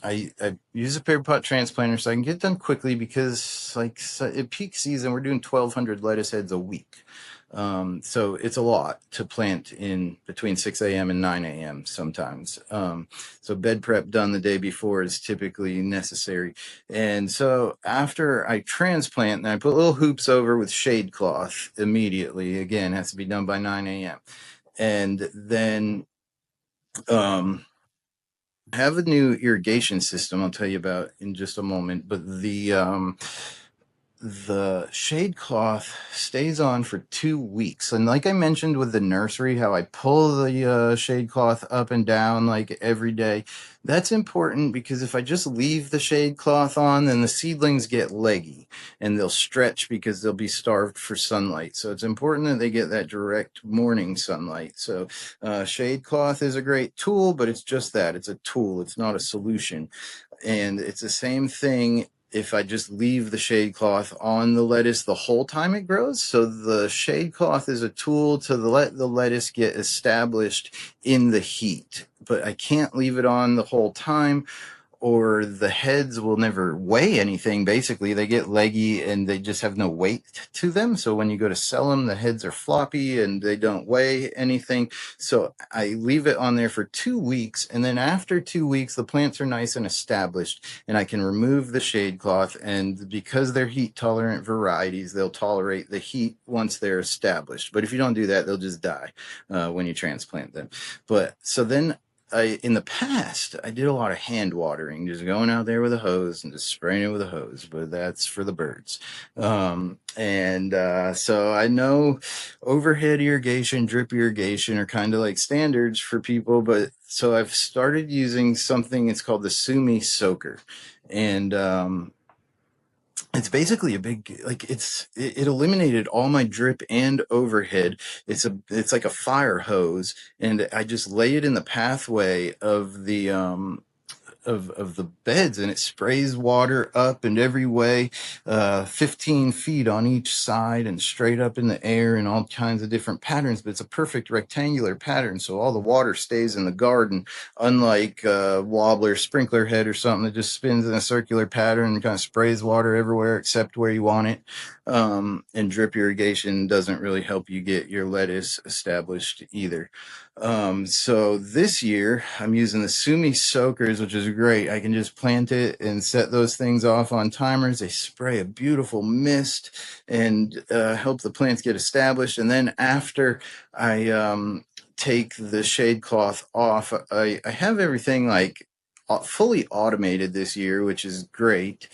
Speaker 3: I use a paper pot transplanter so I can get done quickly because at peak season, we're doing 1,200 lettuce heads a week. So it's a lot to plant in between 6 a.m. and 9 a.m. sometimes. So bed prep done the day before is typically necessary. And so after I transplant, and I put little hoops over with shade cloth immediately. Again, it has to be done by 9 a.m. And then I have a new irrigation system I'll tell you about in just a moment, but the shade cloth stays on for 2 weeks. And like I mentioned with the nursery, how I pull the shade cloth up and down like every day, that's important because if I just leave the shade cloth on, then the seedlings get leggy and they'll stretch because they'll be starved for sunlight. So it's important that they get that direct morning sunlight. So shade cloth is a great tool, but it's just that. It's a tool. It's not a solution. And it's the same thing if I just leave the shade cloth on the lettuce the whole time it grows. So the shade cloth is a tool to let the lettuce get established in the heat, but I can't leave it on the whole time, or the heads will never weigh anything. Basically, they get leggy and they just have no weight to them. So when you go to sell them, the heads are floppy and they don't weigh anything. So I leave it on there for 2 weeks. And then after 2 weeks, the plants are nice and established, and I can remove the shade cloth. And because they're heat tolerant varieties, they'll tolerate the heat once they're established. But if you don't do that, they'll just die when you transplant them. But so then in the past, I did a lot of hand watering, just going out there with a hose and just spraying it with a hose, but that's for the birds. So I know overhead irrigation, drip irrigation are kind of like standards for people, but so I've started using something, it's called the Sumi Soaker. And it's basically a big, like, it eliminated all my drip and overhead. It's like a fire hose, and I just lay it in the pathway of the of the beds, and it sprays water up and every way, 15 feet on each side and straight up in the air in all kinds of different patterns. But it's a perfect rectangular pattern, so all the water stays in the garden, unlike a wobbler sprinkler head or something that just spins in a circular pattern and kind of sprays water everywhere except where you want it. And drip irrigation doesn't really help you get your lettuce established either. So this year I'm using the Sumi soakers, which is great. I can just plant it and set those things off on timers. They spray a beautiful mist and help the plants get established. And then after I take the shade cloth off, I have everything like fully automated this year, which is great.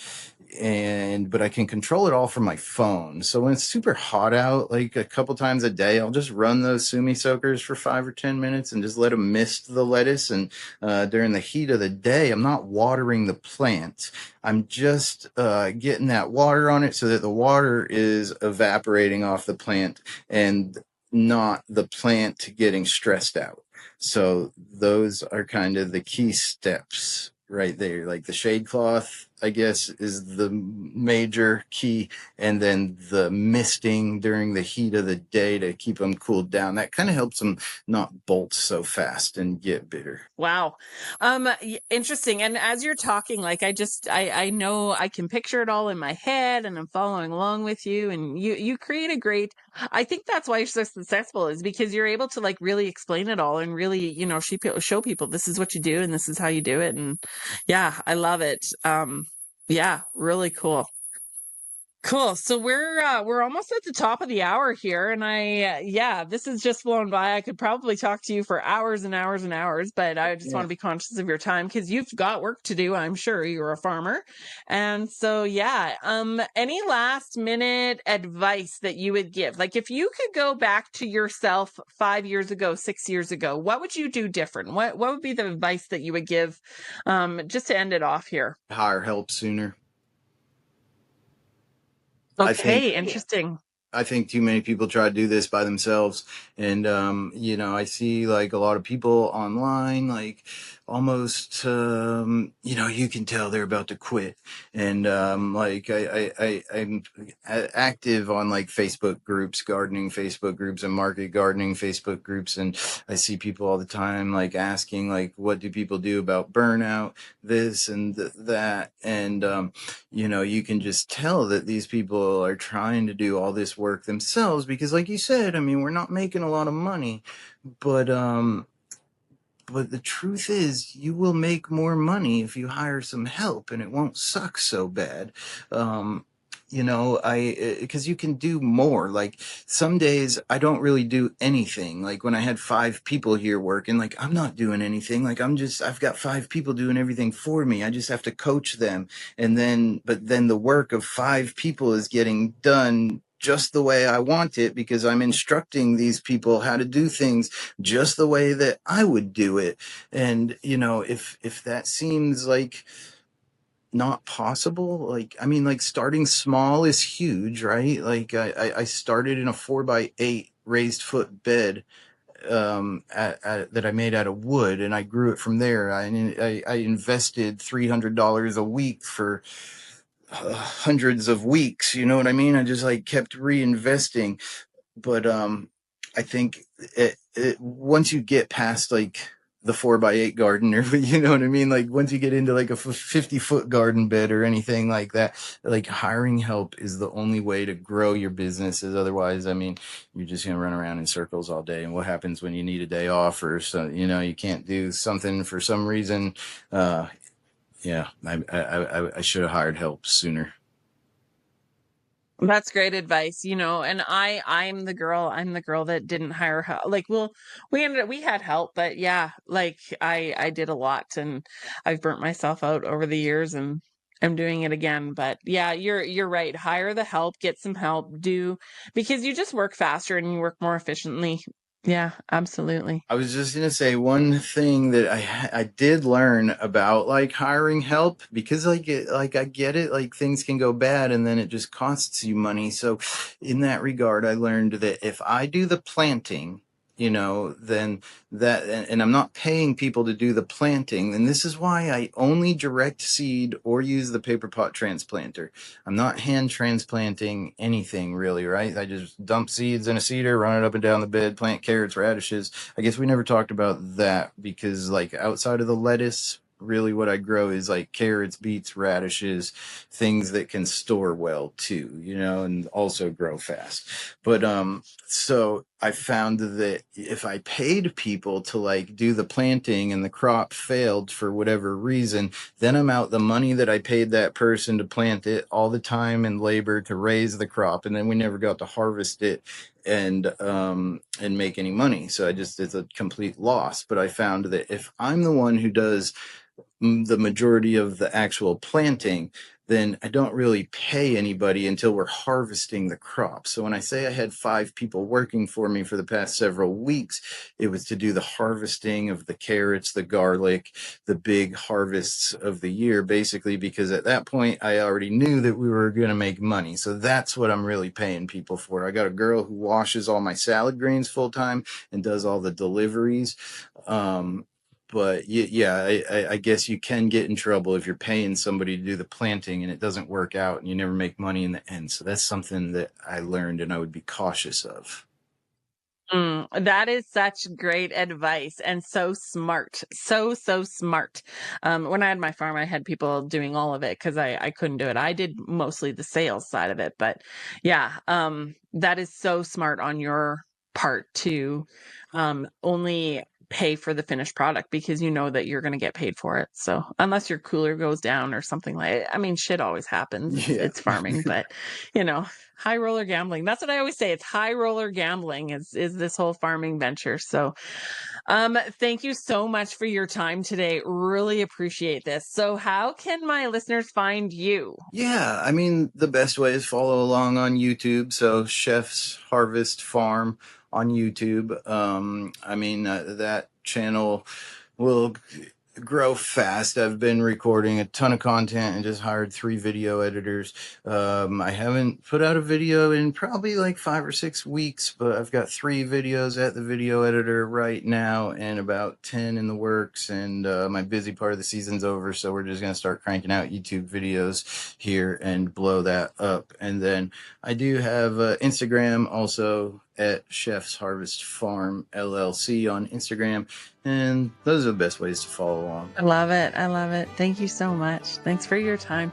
Speaker 3: But I can control it all from my phone. So when it's super hot out, like a couple times a day, I'll just run those Sumi soakers for 5 or 10 minutes and just let them mist the lettuce. And during the heat of the day, I'm not watering the plant. I'm just getting that water on it so that the water is evaporating off the plant and not the plant getting stressed out. So those are kind of the key steps right there. Like the shade cloth, I guess, is the major key, and then the misting during the heat of the day to keep them cooled down. That kind of helps them not bolt so fast and get bitter.
Speaker 2: Wow. Interesting. And as you're talking, like I know I can picture it all in my head, and I'm following along with you, and you create a great, I think that's why you're so successful, is because you're able to like really explain it all and really, show people this is what you do and this is how you do it. And yeah, I love it. Yeah, really cool. Cool. So we're almost at the top of the hour here, and this has just flown by. I could probably talk to you for hours and hours and hours, but I just want to be conscious of your time because you've got work to do. I'm sure you're a farmer, and so any last minute advice that you would give? Like if you could go back to yourself 5 years ago, 6 years ago, what would you do different? What would be the advice that you would give? Just to end it off here.
Speaker 3: Hire help sooner.
Speaker 2: Okay, interesting.
Speaker 3: I think too many people try to do this by themselves. And, I see like a lot of people online, like almost, you can tell they're about to quit. And, I'm active on like Facebook groups, gardening Facebook groups and market gardening Facebook groups. And I see people all the time, like asking, like, what do people do about burnout, this and that. And, you can just tell that these people are trying to do all this work themselves because, like you said, I mean, we're not making a lot of money, but the truth is you will make more money if you hire some help, and it won't suck so bad. Because you can do more. Like some days I don't really do anything. Like when I had 5 people here working, like I'm not doing anything. Like I've got 5 people doing everything for me. I just have to coach them. But then the work of 5 people is getting done just the way I want it because I'm instructing these people how to do things just the way that I would do it. And, if that seems like not possible, like, I mean, like starting small is huge, right? Like I started in a 4x8 raised foot bed that I made out of wood, and I grew it from there. I invested $300 a week for hundreds of weeks. You know what I mean? I just like kept reinvesting. But I think once you get past like the 4x8 garden, or you know what I mean, like once you get into like a 50-foot garden bed or anything like that, like hiring help is the only way to grow your businesses. Otherwise, I mean, you're just gonna run around in circles all day. And what happens when you need a day off, or so, you know, you can't do something for some reason? Yeah, I should have hired help sooner.
Speaker 2: That's great advice, you know, and I'm the girl that didn't hire help. Like, well, we had help, but yeah, like I did a lot, and I've burnt myself out over the years, and I'm doing it again. But yeah, you're right. Hire the help, get some help, because you just work faster and you work more efficiently. Yeah, absolutely.
Speaker 3: I was just gonna say one thing that I did learn about like hiring help, because like I get it, like things can go bad and then it just costs you money. So in that regard, I learned that if I do the planting, you know, then and I'm not paying people to do the planting, and this is why I only direct seed or use the paper pot transplanter. I'm not hand transplanting anything really, right? I just dump seeds in a seeder, run it up and down the bed, plant carrots, radishes. I guess we never talked about that, because like outside of the lettuce, really what I grow is like carrots, beets, radishes, things that can store well too, you know, and also grow fast. But so I found that if I paid people to like do the planting and the crop failed for whatever reason, then I'm out the money that I paid that person to plant it, all the time and labor to raise the crop, and then we never got to harvest it and make any money. So it's a complete loss. But I found that if I'm the one who does the majority of the actual planting, then I don't really pay anybody until we're harvesting the crop. So when I say I had 5 people working for me for the past several weeks, it was to do the harvesting of the carrots, the garlic, the big harvests of the year, basically, because at that point I already knew that we were going to make money. So that's what I'm really paying people for. I got a girl who washes all my salad greens full time and does all the deliveries. But yeah, I guess you can get in trouble if you're paying somebody to do the planting and it doesn't work out and you never make money in the end. So that's something that I learned and I would be cautious of.
Speaker 2: That is such great advice and so smart. So smart. When I had my farm, I had people doing all of it because I couldn't do it. I did mostly the sales side of it, but yeah, that is so smart on your part to only pay for the finished product because you know that you're going to get paid for it. So unless your cooler goes down or something I mean, shit always happens.
Speaker 3: Yeah.
Speaker 2: It's farming, but you know, high roller gambling. That's what I always say. It's high roller gambling is this whole farming venture. So, thank you so much for your time today. Really appreciate this. So, how can my listeners find you?
Speaker 3: Yeah, I mean, the best way is follow along on YouTube. So, Chef's Harvest Farm on YouTube. I mean, that channel will grow fast. I've been recording a ton of content and just hired 3 video editors. I haven't put out a video in probably like 5 or 6 weeks, but I've got 3 videos at the video editor right now and about 10 in the works. And my busy part of the season's over, so we're just going to start cranking out YouTube videos here and blow that up. And then I do have Instagram also, at Chef's Harvest Farm LLC on Instagram. And those are the best ways to follow along.
Speaker 2: I love it. I love it. Thank you so much. Thanks for your time.